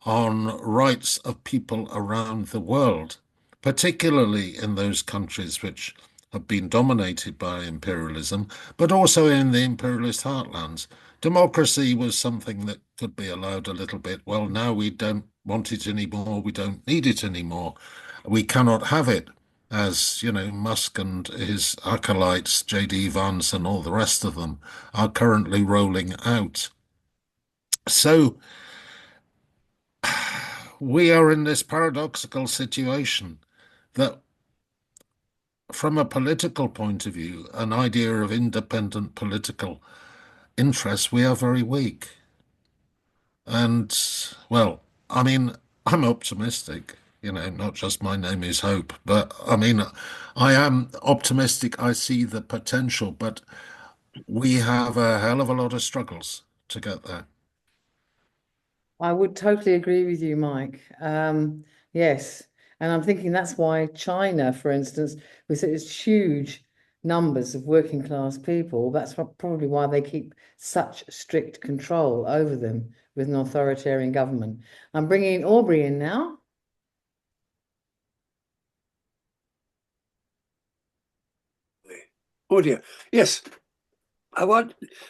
Speaker 3: on rights of people around the world, particularly in those countries which have been dominated by imperialism, but also in the imperialist heartlands. Democracy was something that could be allowed a little bit. Well, now we don't want it anymore. We don't need it anymore. We cannot have it, as Musk and his acolytes, J.D. Vance and all the rest of them, are currently rolling out. So we are in this paradoxical situation that, from a political point of view, an idea of independent political interest, we are very weak. And, well, I mean, I'm optimistic, not just my name is hope, but I mean, I am optimistic. I see the potential, but we have a hell of a lot of struggles to get there.
Speaker 1: I would totally agree with you, Mike. Yes. And I'm thinking that's why China, for instance, with its huge numbers of working class people, that's probably why they keep such strict control over them with an authoritarian government. I'm bringing Aubrey in now.
Speaker 4: Oh dear. Yes.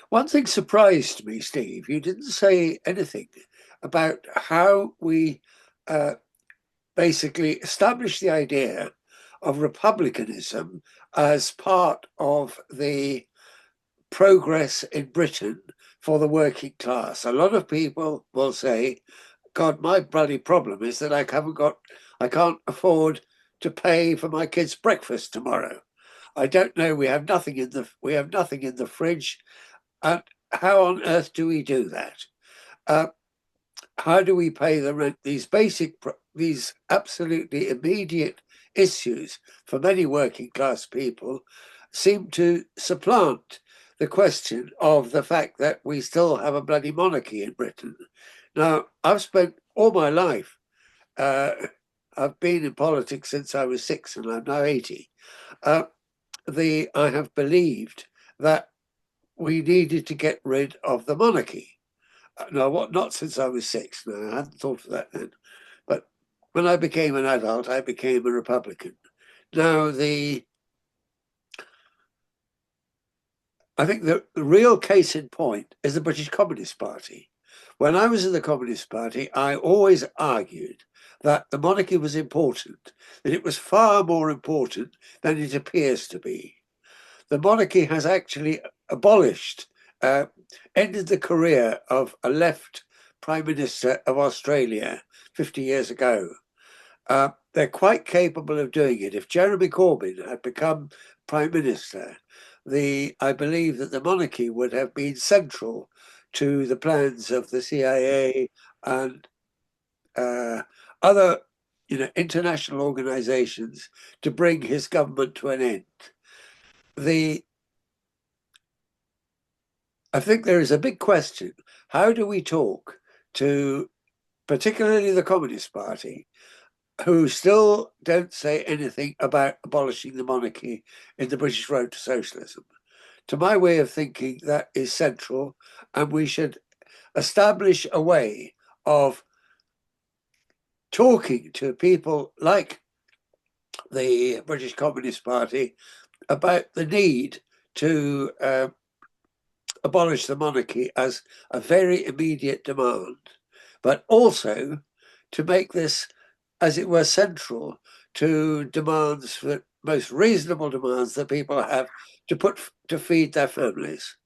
Speaker 4: One thing surprised me, Steve. You didn't say anything about how we basically established the idea of republicanism as part of the progress in Britain for the working class. A lot of people will say, God, my bloody problem is that I can't afford to pay for my kids' breakfast tomorrow. I don't know. We have nothing in the fridge. And how on earth do we do that? How do we pay the rent? These absolutely immediate issues for many working class people seem to supplant the question of the fact that we still have a bloody monarchy in Britain. Now, I've spent all my life, I've been in politics since I was 6 and I'm now 80. I have believed that we needed to get rid of the monarchy. No, not since I was 6. No, I hadn't thought of that then. But when I became an adult, I became a Republican. Now, I think the real case in point is the British Communist Party. When I was in the Communist Party, I always argued that the monarchy was important, that it was far more important than it appears to be. The monarchy has actually abolished, ended the career of a left Prime Minister of Australia 50 years ago. They're quite capable of doing it. If Jeremy Corbyn had become Prime Minister, I believe that the monarchy would have been central to the plans of the CIA and other international organizations to bring his government to an end. I think there is a big question. How do we talk to particularly the Communist Party, who still don't say anything about abolishing the monarchy in the British road to socialism? To my way of thinking, that is central, and we should establish a way of talking to people like the British Communist Party about the need to abolish the monarchy as a very immediate demand, but also to make this, as it were, central to demands, the most reasonable demands that people have to feed their families.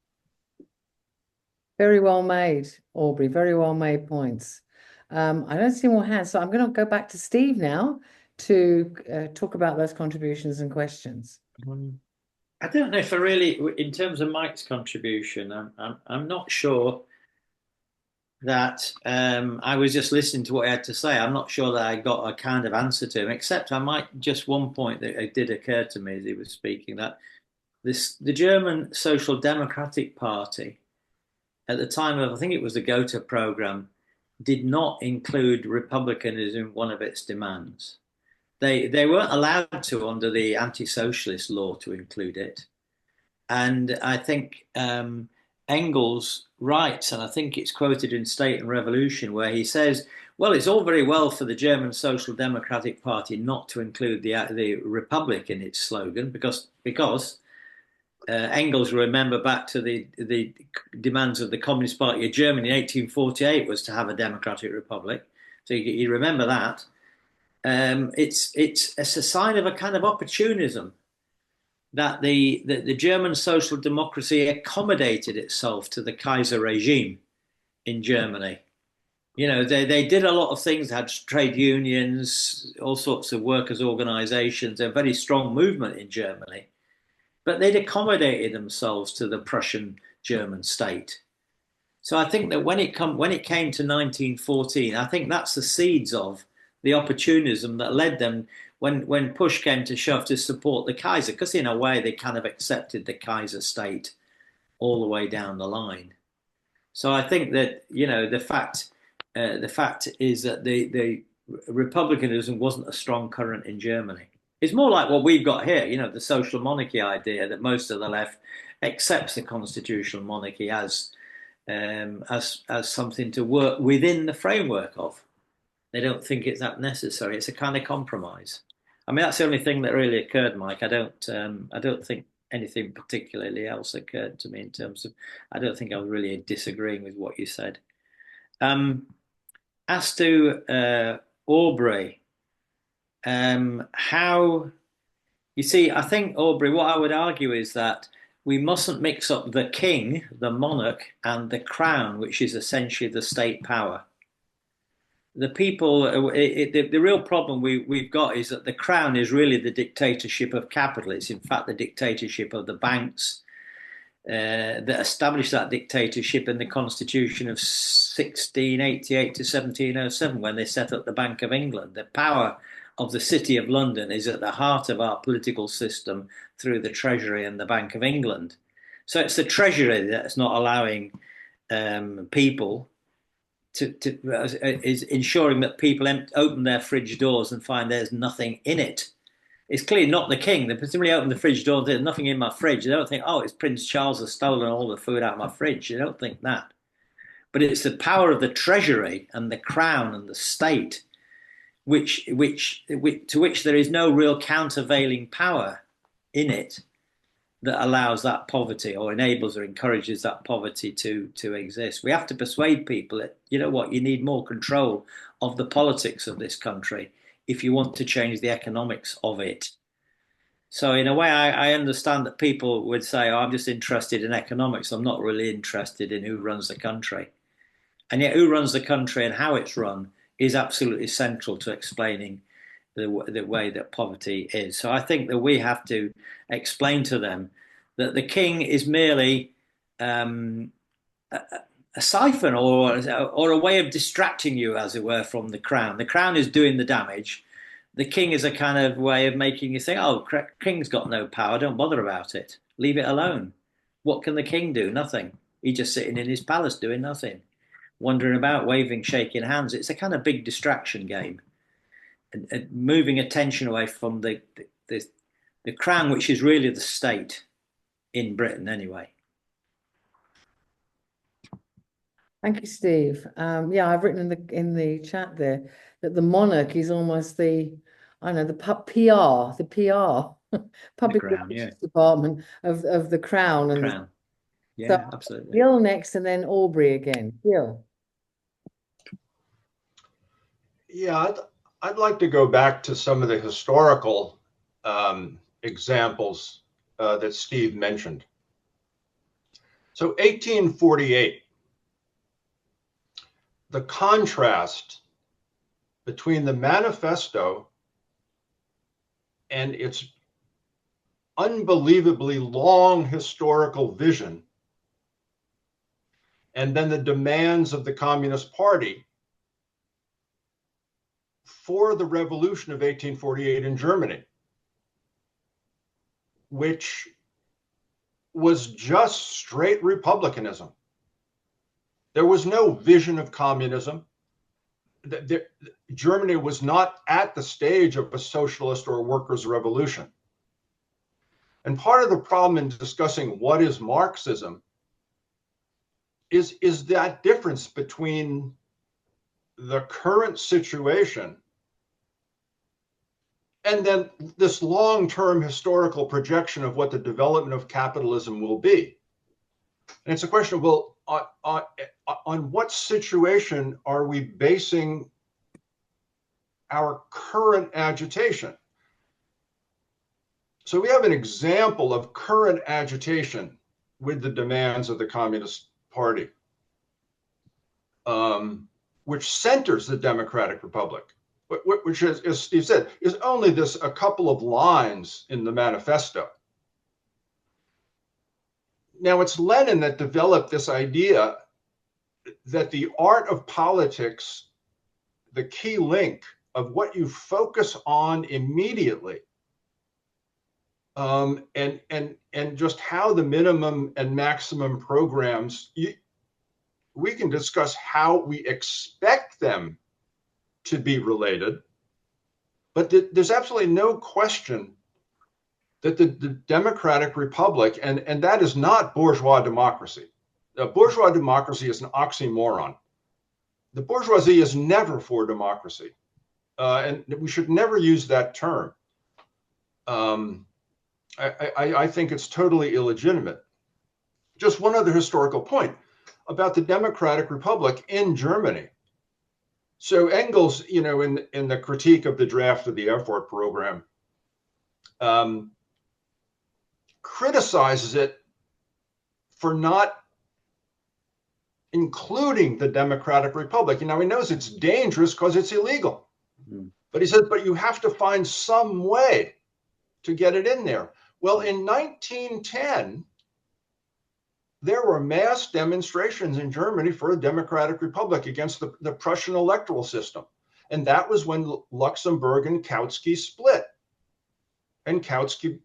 Speaker 1: Very well made, Aubrey. Very well made points. I don't see more hands, so I'm going to go back to Steve now to talk about those contributions and questions.
Speaker 2: I don't know if I really, in terms of Mike's contribution, I'm not sure that I was just listening to what he had to say. I'm not sure that I got a kind of answer to him, except I might just one point that it did occur to me as he was speaking, that the German Social Democratic Party at the time of, I think it was the Gotha program, did not include republicanism in one of its demands. They weren't allowed to under the anti-socialist law to include it. And I think Engels writes, and I think it's quoted in State and Revolution, where he says, well, it's all very well for the German Social Democratic Party not to include the Republic in its slogan, because Engels, remember back to the demands of the Communist Party of Germany in 1848 was to have a democratic republic. So you remember that. It's a sign of a kind of opportunism that the German social democracy accommodated itself to the Kaiser regime in Germany. You know, they did a lot of things, had trade unions, all sorts of workers' organizations, a very strong movement in Germany. But they'd accommodated themselves to the Prussian German state. So I think that when it came to 1914, I think that's the seeds of the opportunism that led them, when push came to shove, to support the Kaiser, because in a way they kind of accepted the Kaiser state all the way down the line. So I think that, you know, the fact is that the republicanism wasn't a strong current in Germany. It's more like what we've got here, you know, the social monarchy idea that most of the left accepts the constitutional monarchy as something to work within the framework of. They don't think it's that necessary. It's a kind of compromise. I mean, that's the only thing that really occurred, Mike. I don't think anything particularly else occurred to me in terms of. I don't think I was really disagreeing with what you said. As to Aubrey, how you see, I think, Aubrey, what I would argue is that we mustn't mix up the king, the monarch, and the crown, which is essentially the state power. The people, the real problem we've got is that the crown is really the dictatorship of capital. It's in fact the dictatorship of the banks that established that dictatorship in the Constitution of 1688 to 1707, when they set up the Bank of England. The power of the City of London is at the heart of our political system through the Treasury and the Bank of England. So it's the Treasury that's not allowing people is ensuring that people open their fridge doors and find there's nothing in it. It's clearly not the king. They presumably open the fridge door, there's nothing in my fridge. They don't think, oh, it's Prince Charles has stolen all the food out of my fridge. They don't think that. But it's the power of the Treasury and the Crown and the state, to which there is no real countervailing power in it, that allows that poverty, or enables or encourages that poverty to exist. We have to persuade people that, you know what, you need more control of the politics of this country if you want to change the economics of it. So in a way, I understand that people would say, oh, I'm just interested in economics. I'm not really interested in who runs the country. And yet who runs the country and how it's run is absolutely central to explaining the way that poverty is. So I think that we have to explain to them that the king is merely a siphon or a way of distracting you, as it were, from the crown. The crown is doing the damage. The king is a kind of way of making you think, oh, king's got no power, don't bother about it. Leave it alone. What can the king do? Nothing. He's just sitting in his palace doing nothing, wandering about, waving, shaking hands. It's a kind of big distraction game. And moving attention away from the crown, which is really the state in Britain anyway.
Speaker 1: Thank you, Steve. Yeah, I've written in the chat there that the monarch is almost the PR, public relations department of the crown. And
Speaker 2: crown. Yeah,
Speaker 1: so
Speaker 2: absolutely.
Speaker 1: Gil next, and then Aubrey again. Gil.
Speaker 5: Yeah, I'd like to go back to some of the historical examples that Steve mentioned. So 1848, the contrast between the manifesto and its unbelievably long historical vision, and then the demands of the Communist Party for the revolution of 1848 in Germany, which was just straight republicanism. There was no vision of communism. Germany was not at the stage of a socialist or a workers' revolution. And part of the problem in discussing what is Marxism is that difference between the current situation and then this long-term historical projection of what the development of capitalism will be. And it's a question of, well, on what situation are we basing our current agitation? So we have an example of current agitation with the demands of the Communist Party, which centers the Democratic Republic, which is, as Steve said, is only a couple of lines in the manifesto. Now, it's Lenin that developed this idea that the art of politics, the key link of what you focus on immediately, and just how the minimum and maximum programs, we can discuss how we expect them to be related, but there's absolutely no question that the Democratic Republic, and that is not bourgeois democracy. Bourgeois democracy is an oxymoron. The bourgeoisie is never for democracy, and we should never use that term. I think it's totally illegitimate. Just one other historical point about the Democratic Republic in Germany. So Engels, in the critique of the draft of the Erfurt program, criticizes it for not including the Democratic Republic. Now, he knows it's dangerous because it's illegal. Mm-hmm. But he says, but you have to find some way to get it in there. Well, in 1910, there were mass demonstrations in Germany for a democratic republic against the Prussian electoral system. And that was when Luxembourg and Kautsky split. And Kautsky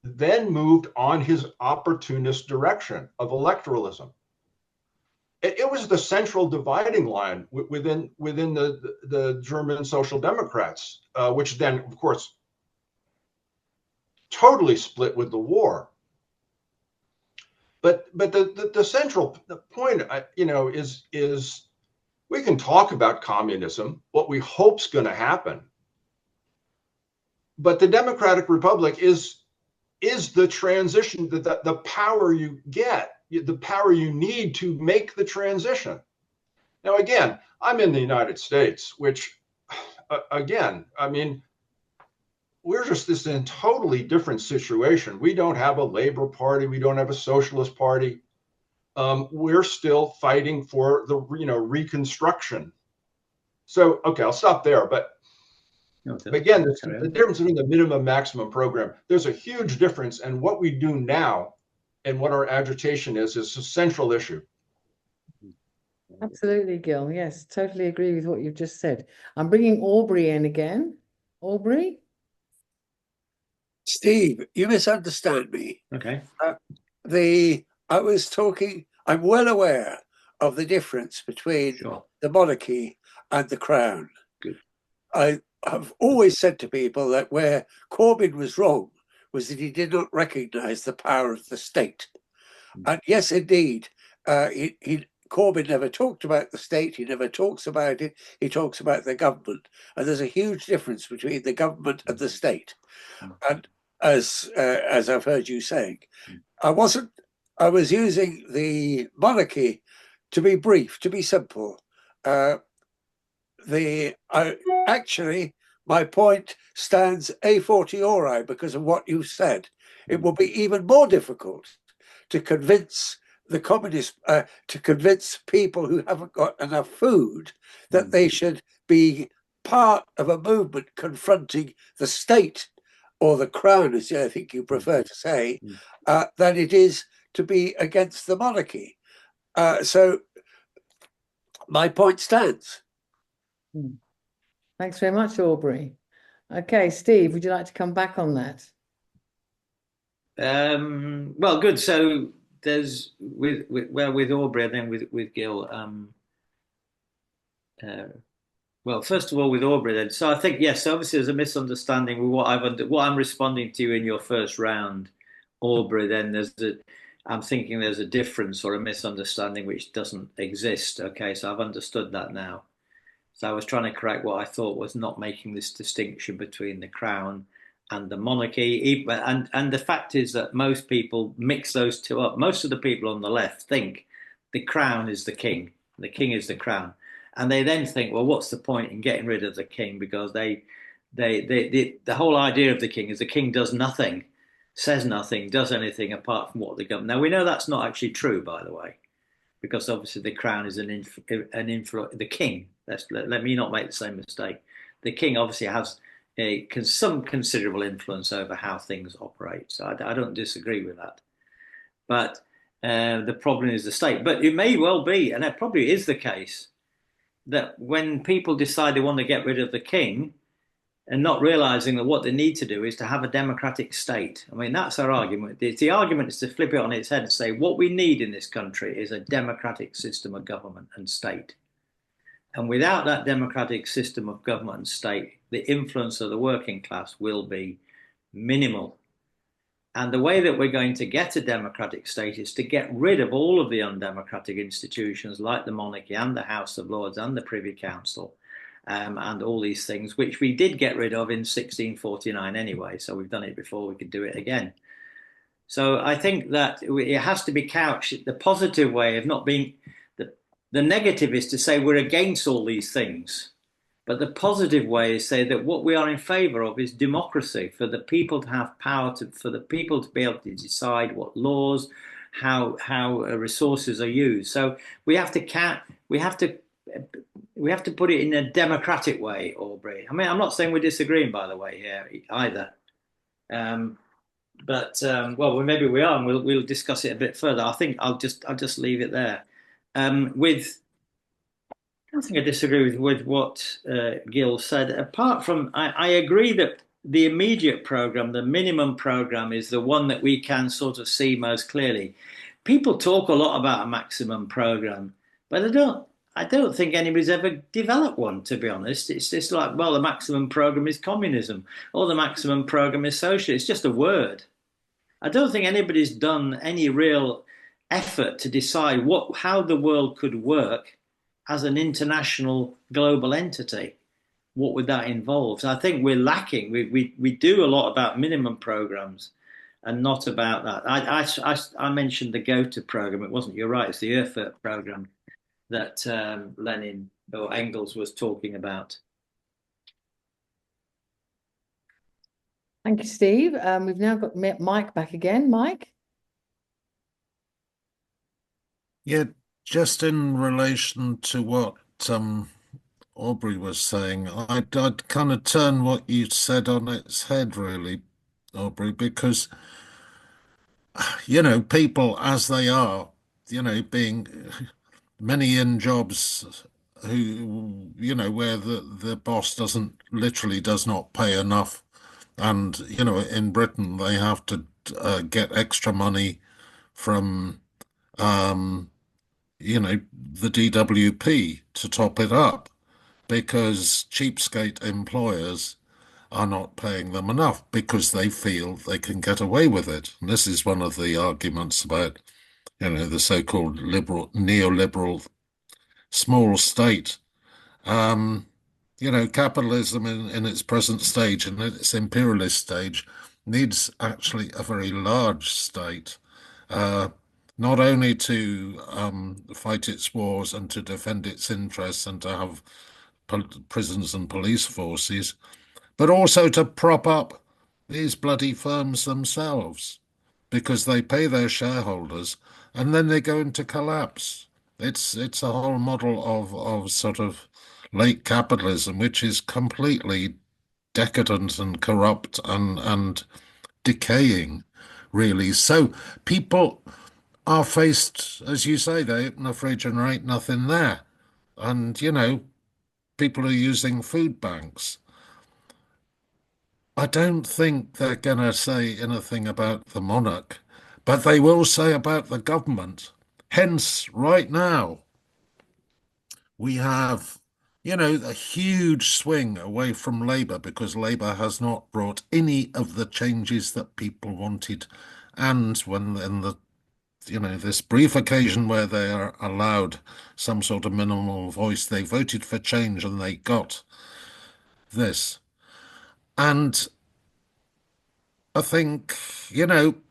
Speaker 5: then moved on his opportunist direction of electoralism. It was the central dividing line within the German Social Democrats, which then, of course, totally split with the war. But the central point, is we can talk about communism, what we hope's going to happen, but the Democratic Republic is the transition, the power you get, the power you need to make the transition. Now, again, I'm in the United States, which, again, I mean, we're just this in a totally different situation. We don't have a Labor Party. We don't have a Socialist Party. We're still fighting for the, Reconstruction. So, okay, I'll stop there. But again, the difference between the minimum maximum program, there's a huge difference. And what we do now and what our agitation is a central issue.
Speaker 1: Absolutely, Gil. Yes, totally agree with what you've just said. I'm bringing Aubrey in again. Aubrey?
Speaker 4: Steve, you misunderstand me.
Speaker 2: Okay.
Speaker 4: I'm well aware of the difference between the monarchy and the crown.
Speaker 2: Good.
Speaker 4: I have always said to people that where Corbyn was wrong was that he did not recognize the power of the state. And yes, indeed, Corbyn never talked about the state. He never talks about it. He talks about the government. And there's a huge difference between the government and the state. And as I've heard you saying, I was using the monarchy to be brief, to be simple. Actually, my point stands a fortiori because of what you said. It will be even more difficult to convince the communists to convince people who haven't got enough food that they should be part of a movement confronting the state or the crown, as I think you prefer to say, than it is to be against the monarchy. So my point stands.
Speaker 1: Thanks very much, Aubrey. Okay, Steve, would you like to come back on that?
Speaker 2: Well, good. So there's with Aubrey and then with Gil. Well, first of all, with Aubrey, then. So I think yes, obviously there's a misunderstanding with what I'm responding to in your first round, Aubrey. Then I'm thinking there's a difference or a misunderstanding which doesn't exist. Okay, so I've understood that now. So I was trying to correct what I thought was not making this distinction between the crown and the monarchy. And the fact is that most people mix those two up. Most of the people on the left think the crown is the king is the crown. And they then think, well, what's the point in getting rid of the king? Because the whole idea of the king is the king does nothing, says nothing, does anything apart from what the government. Now we know that's not actually true, by the way, because obviously the crown is an influence. The king. Let me not make the same mistake. The king obviously has some considerable influence over how things operate. So I don't disagree with that. But the problem is the state. But it may well be, and it probably is the case, that when people decide they want to get rid of the king and not realizing that what they need to do is to have a democratic state. I mean, that's our argument. The argument is to flip it on its head and say what we need in this country is a democratic system of government and state. And without that democratic system of government and state, the influence of the working class will be minimal. And the way that we're going to get a democratic state is to get rid of all of the undemocratic institutions like the monarchy and the House of Lords and the Privy Council and all these things, which we did get rid of in 1649 anyway. So we've done it before, we could do it again. So I think that it has to be couched the positive way of not being, the negative is to say we're against all these things. But the positive way is say that what we are in favour of is democracy, for the people to have power, for the people to be able to decide what laws, how resources are used. So we have to put it in a democratic way, Aubrey. I mean, I'm not saying we're disagreeing, by the way, here either. Well, maybe we are, and we'll discuss it a bit further. I think I'll just leave it there. I don't think I disagree with what Gil said. Apart from, I agree that the immediate program, the minimum program, is the one that we can sort of see most clearly. People talk a lot about a maximum program, but I don't think anybody's ever developed one, to be honest. It's just like, well, the maximum program is communism, or the maximum program is socialism. It's just a word. I don't think anybody's done any real effort to decide how the world could work as an international global entity. What would that involve? So I think we're lacking. We do a lot about minimum programs and not about that. I mentioned the GOTA program. It wasn't, you're right, it's the Erfurt program that Lenin or Engels was talking about.
Speaker 1: Thank you, Steve. We've now got Mike back again. Mike?
Speaker 3: Yeah, just in relation to what Aubrey was saying, I'd kind of turn what you said on its head, really, Aubrey, because, people as they are, being many in jobs who, where the boss does not pay enough. And, in Britain, they have to get extra money from the DWP to top it up because cheapskate employers are not paying them enough because they feel they can get away with it. And this is one of the arguments about, the so-called neoliberal small state. Capitalism in its present stage and its imperialist stage needs actually a very large state. Not only to fight its wars and to defend its interests and to have prisons and police forces, but also to prop up these bloody firms themselves, because they pay their shareholders and then they go into collapse. It's a whole model of sort of late capitalism, which is completely decadent and corrupt and decaying, really. So people are faced, as you say, they open the fridge and there ain't nothing there. And, people are using food banks. I don't think they're going to say anything about the monarch, but they will say about the government. Hence, right now, we have, a huge swing away from Labour because Labour has not brought any of the changes that people wanted. And when in the this brief occasion where they are allowed some sort of minimal voice, they voted for change and they got this. And I think,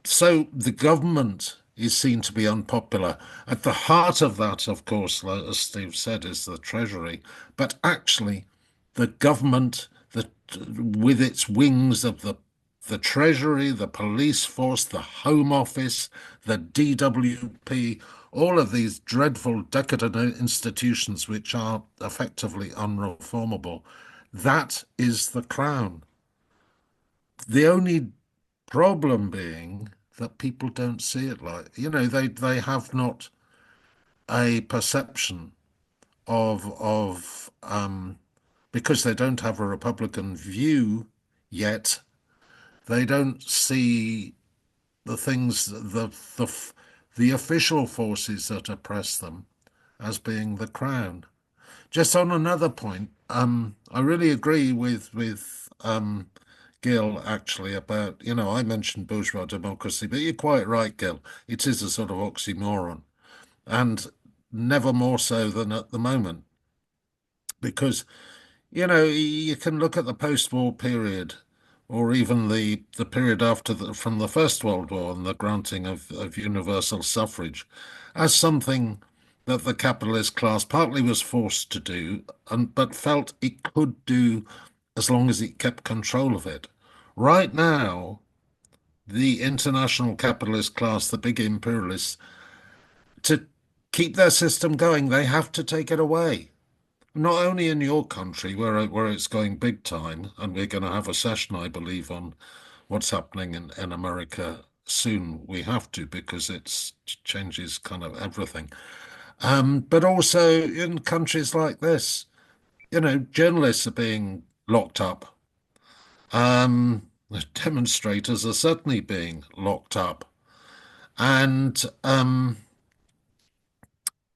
Speaker 3: so the government is seen to be unpopular. At the heart of that, of course, as Steve said, is the Treasury. But actually, the government, with its wings of the Treasury, the police force, the Home Office, the DWP, all of these dreadful, decadent institutions which are effectively unreformable, that is the crown. The only problem being that people don't see it like, they have not a perception of because they don't have a Republican view yet, they don't see the things, the official forces that oppress them as being the crown. Just on another point, I really agree with Gil, actually, about, I mentioned bourgeois democracy, but you're quite right, Gil. It is a sort of oxymoron, and never more so than at the moment. Because, you can look at the post-war period, or even the period after from the First World War and the granting of universal suffrage, as something that the capitalist class partly was forced to do, but felt it could do as long as it kept control of it. Right now, the international capitalist class, the big imperialists, to keep their system going, they have to take it away. Not only in your country, where it's going big time, and we're going to have a session, I believe, on what's happening in America soon. We have to, because it changes kind of everything. But also in countries like this, journalists are being locked up. Demonstrators are certainly being locked up. And, and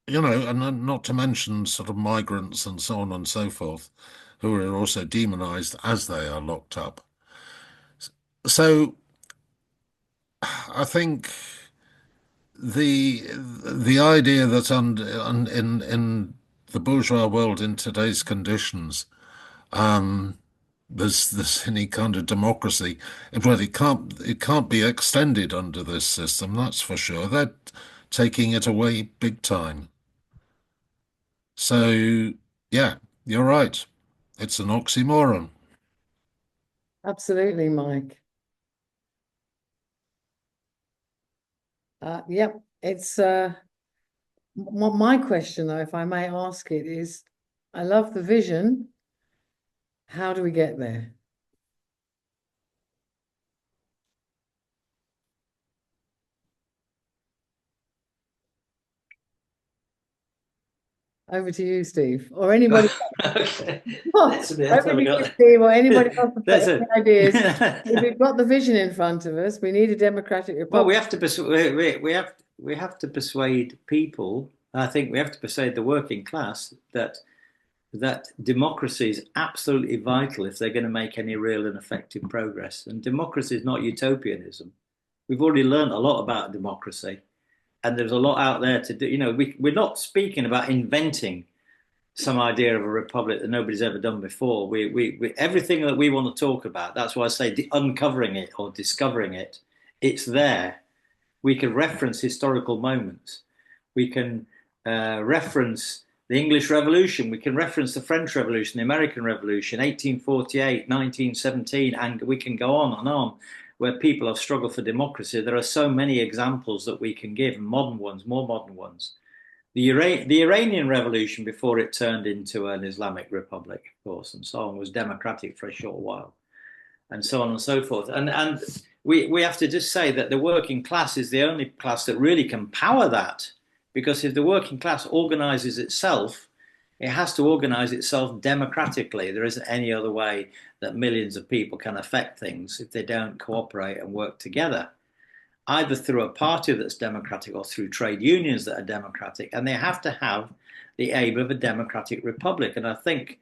Speaker 3: not to mention sort of migrants and so on and so forth, who are also demonized as they are locked up. So I think the idea that in the bourgeois world in today's conditions, there's any kind of democracy, well, it can't be extended under this system, that's for sure. They're taking it away big time. So yeah, you're right. It's an oxymoron.
Speaker 1: Absolutely, Mike. Yep, it's my question, though, if I may ask it, is I love the vision. How do we get there? Over to you, Steve, or anybody.
Speaker 2: Okay.
Speaker 1: Over to you, Steve, or anybody else with any ideas. If we've got the vision in front of us, we need a democratic republic.
Speaker 2: Well, we have to persuade people. I think we have to persuade the working class that democracy is absolutely vital if they're going to make any real and effective progress. And democracy is not utopianism. We've already learned a lot about democracy, and there's a lot out there to do. We're not speaking about inventing some idea of a republic that nobody's ever done before. We everything that we want to talk about. That's why I say uncovering it or discovering it. It's there. We can reference historical moments. We can reference the English Revolution. We can reference the French Revolution, the American Revolution, 1848, 1917, and we can go on and on. where people have struggled for democracy, there are so many examples that we can give, modern ones, more modern ones. The Iranian Revolution, before it turned into an Islamic Republic, of course, and so on, was democratic for a short while, and so on and so forth. And we have to just say that the working class is the only class that really can power that, because if the working class organizes itself, it has to organize itself democratically. There isn't any other way that millions of people can affect things if they don't cooperate and work together, either through a party that's democratic or through trade unions that are democratic. And they have to have the aim of a democratic republic. And I think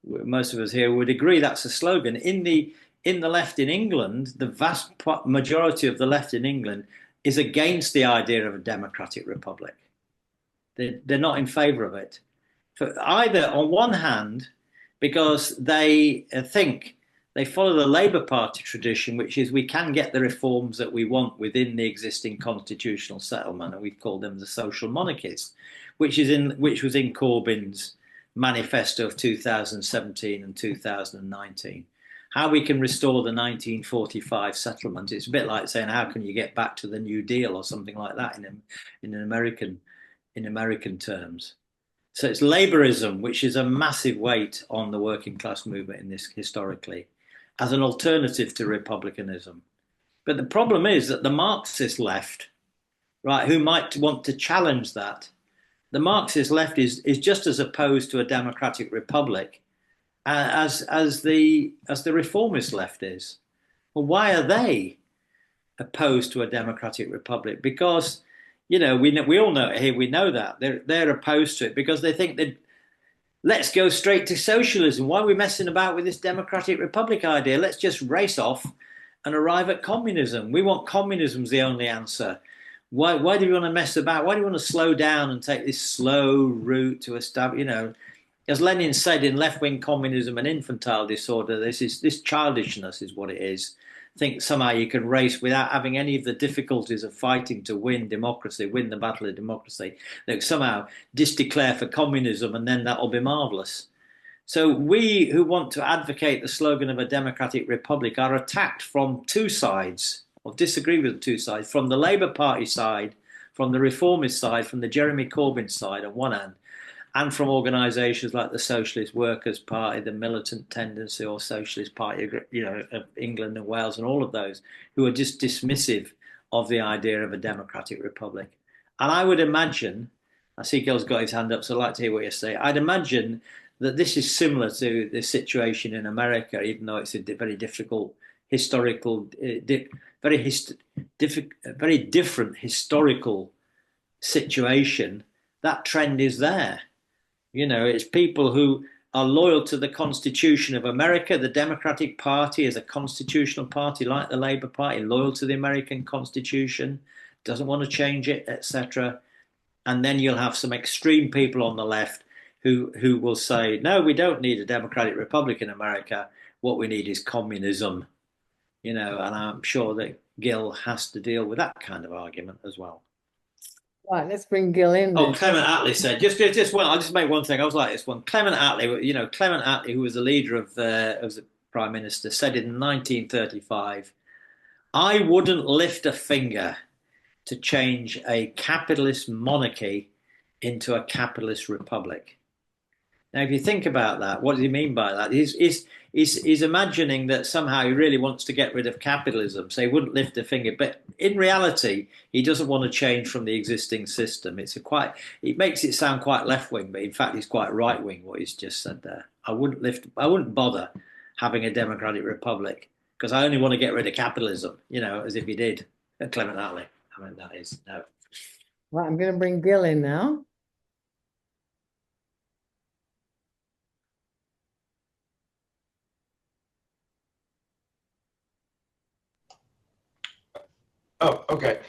Speaker 2: most of us here would agree that's a slogan. In the left in England, the vast majority of the left in England is against the idea of a democratic republic. They're not in favor of it. For either, on one hand, because they think they follow the Labour Party tradition, which is we can get the reforms that we want within the existing constitutional settlement, and we call them the social monarchies, which was in Corbyn's manifesto of 2017 and 2019. How we can restore the 1945 settlement. It's a bit like saying, how can you get back to the New Deal or something like that in American terms. So it's Labourism, which is a massive weight on the working class movement in this historically, as an alternative to republicanism. But the problem is that the Marxist left, right, who might want to challenge that, the Marxist left is just as opposed to a democratic republic as the reformist left is. Well, why are they opposed to a democratic republic? Because we all know it here. We know that they're opposed to it because they think that let's go straight to socialism. Why are we messing about with this democratic republic idea? Let's just race off and arrive at communism. We want communism's the only answer. Why do we want to mess about? Why do we want to slow down and take this slow route to establish? As Lenin said in Left-Wing Communism and Infantile Disorder, this childishness is what it is. Think somehow you can race without having any of the difficulties of fighting to win democracy, win the battle of democracy. That somehow just declare for communism and then that'll be marvelous. So we who want to advocate the slogan of a democratic republic are attacked from two sides, or disagree with the two sides, from the Labour Party side, from the reformist side, from the Jeremy Corbyn side on one hand, and from organisations like the Socialist Workers' Party, the Militant Tendency or Socialist Party, of England and Wales, and all of those who are just dismissive of the idea of a democratic republic. And I would imagine, I see Gil's got his hand up, so I'd like to hear what you say. I'd imagine that this is similar to the situation in America, even though it's a very difficult historical, very different historical situation. That trend is there. It's people who are loyal to the Constitution of America. The Democratic Party is a constitutional party like the Labour Party, loyal to the American Constitution, doesn't want to change it, etc. And then you'll have some extreme people on the left who will say, no, we don't need a democratic republic in America. What we need is communism. And I'm sure that Gil has to deal with that kind of argument as well.
Speaker 1: Right, let's bring Gil in.
Speaker 2: Oh, Clement Attlee said, just one. I'll just make one thing. I was like this one. Clement Attlee, who was the leader of the Prime Minister, said in 1935, I wouldn't lift a finger to change a capitalist monarchy into a capitalist republic. Now, if you think about that, what does he mean by that? He's imagining that somehow he really wants to get rid of capitalism, so he wouldn't lift a finger. But in reality, he doesn't want to change from the existing system. It makes it sound quite left-wing, but in fact, it's quite right-wing what he's just said there. I wouldn't bother having a democratic republic because I only want to get rid of capitalism, as if he did. Clement Attlee. I mean, that is no.
Speaker 1: Right, I'm going to bring Gil in now.
Speaker 5: Oh, okay.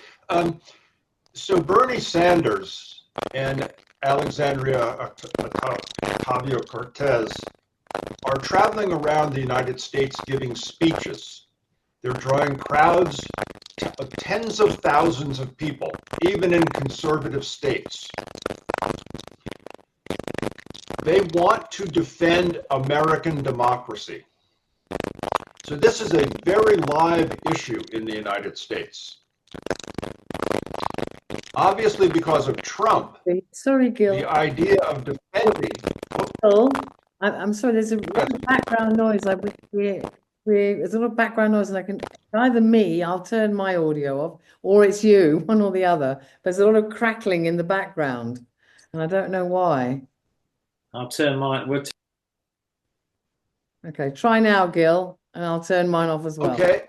Speaker 5: So Bernie Sanders and Alexandria Ocasio-Cortez are traveling around the United States giving speeches. They're drawing crowds of tens of thousands of people, even in conservative states. They want to defend American democracy. So So this is a very live issue in the United States. Obviously, because of Trump,
Speaker 1: Sorry, Gil.
Speaker 5: the idea of defending.
Speaker 1: Gil, I'm sorry, there's a lot of background noise. There's a lot of background noise, and I can either me, I'll turn my audio off, or it's you, one or the other. There's a lot of crackling in the background, and I don't know why.
Speaker 2: I'll turn mine.
Speaker 1: Okay, try now, Gil, and I'll turn mine off as well.
Speaker 5: Okay,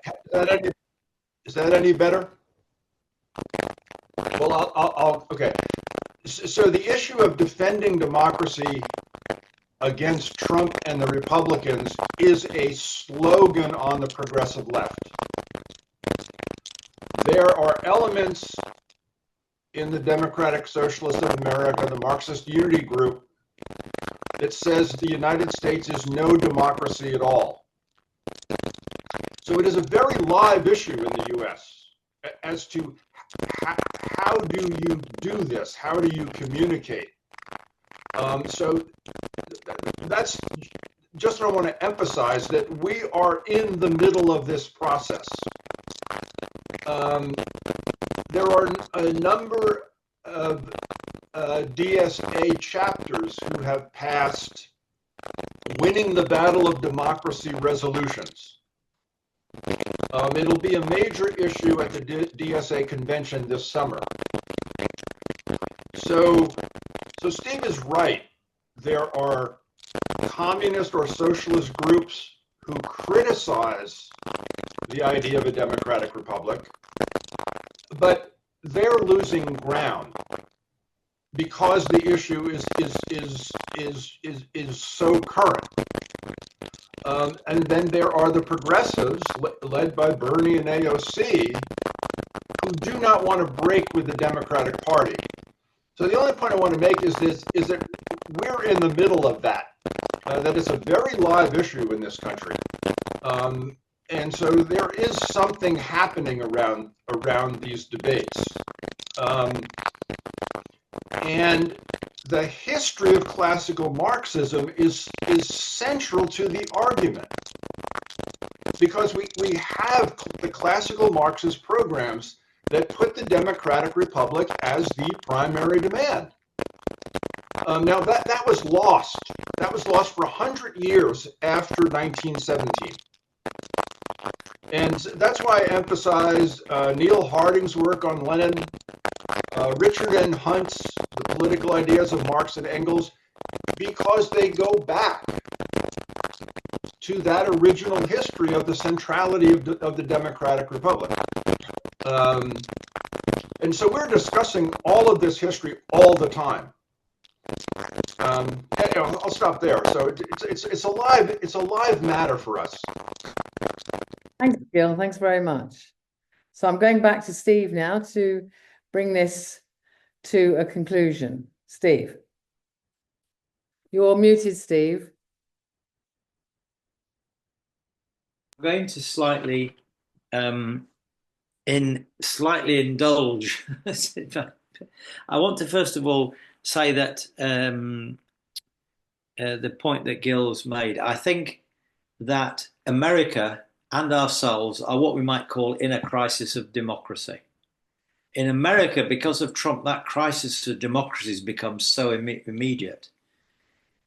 Speaker 5: is that any better? Well, okay. So the issue of defending democracy against Trump and the Republicans is a slogan on the progressive left. There are elements in the Democratic Socialists of America, the Marxist Unity Group, that says the United States is no democracy at all. So it is a very live issue in the US as to how do you do this? How do you communicate? So that's just what I want to emphasize, that we are in the middle of this process. There are a number of DSA chapters who have passed winning the battle of democracy resolutions. It'll be a major issue at the DSA convention this summer. So Steve is right. There are communist or socialist groups who criticize the idea of a democratic republic, but they're losing ground because the issue is so current. And then there are the progressives, led by Bernie and AOC, who do not want to break with the Democratic Party. So the only point I want to make is that we're in the middle of that. That is a very live issue in this country. And so there is something happening around these debates. And the history of classical Marxism is central to the argument, because we have the classical Marxist programs that put the Democratic Republic as the primary demand. Now that was lost. That was lost for 100 years after 1917. And that's why I emphasize Neil Harding's work on Lenin, Richard N. Hunt's The Political Ideas of Marx and Engels, because they go back to that original history of the centrality of the Democratic Republic. And so we're discussing all of this history all the time. I'll stop there. So it's a live matter for us.
Speaker 1: Thanks, Gil. Thanks very much. So I'm going back to Steve now to bring this to a conclusion. Steve, you're muted, Steve.
Speaker 2: I'm going to slightly indulge. I want to first of all say that the point that Gil's made, I think that America and ourselves are what we might call in a crisis of democracy. In America, because of Trump, that crisis of democracy has become so immediate.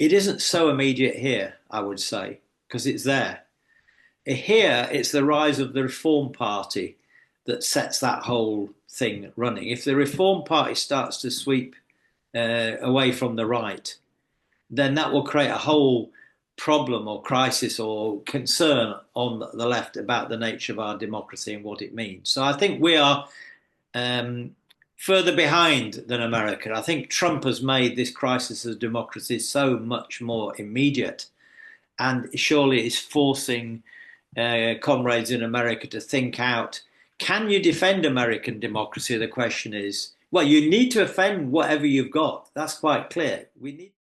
Speaker 2: It isn't so immediate here, I would say, because it's there. Here, it's the rise of the Reform Party that sets that whole thing running. If the Reform Party starts to sweep away from the right, then that will create a whole problem or crisis or concern on the left about the nature of our democracy and what it means. So I think we are further behind than America. I think Trump has made this crisis of democracy so much more immediate, and surely is forcing comrades in America to think out, can you defend American democracy? The question is, well, you need to defend whatever you've got. That's quite clear. We need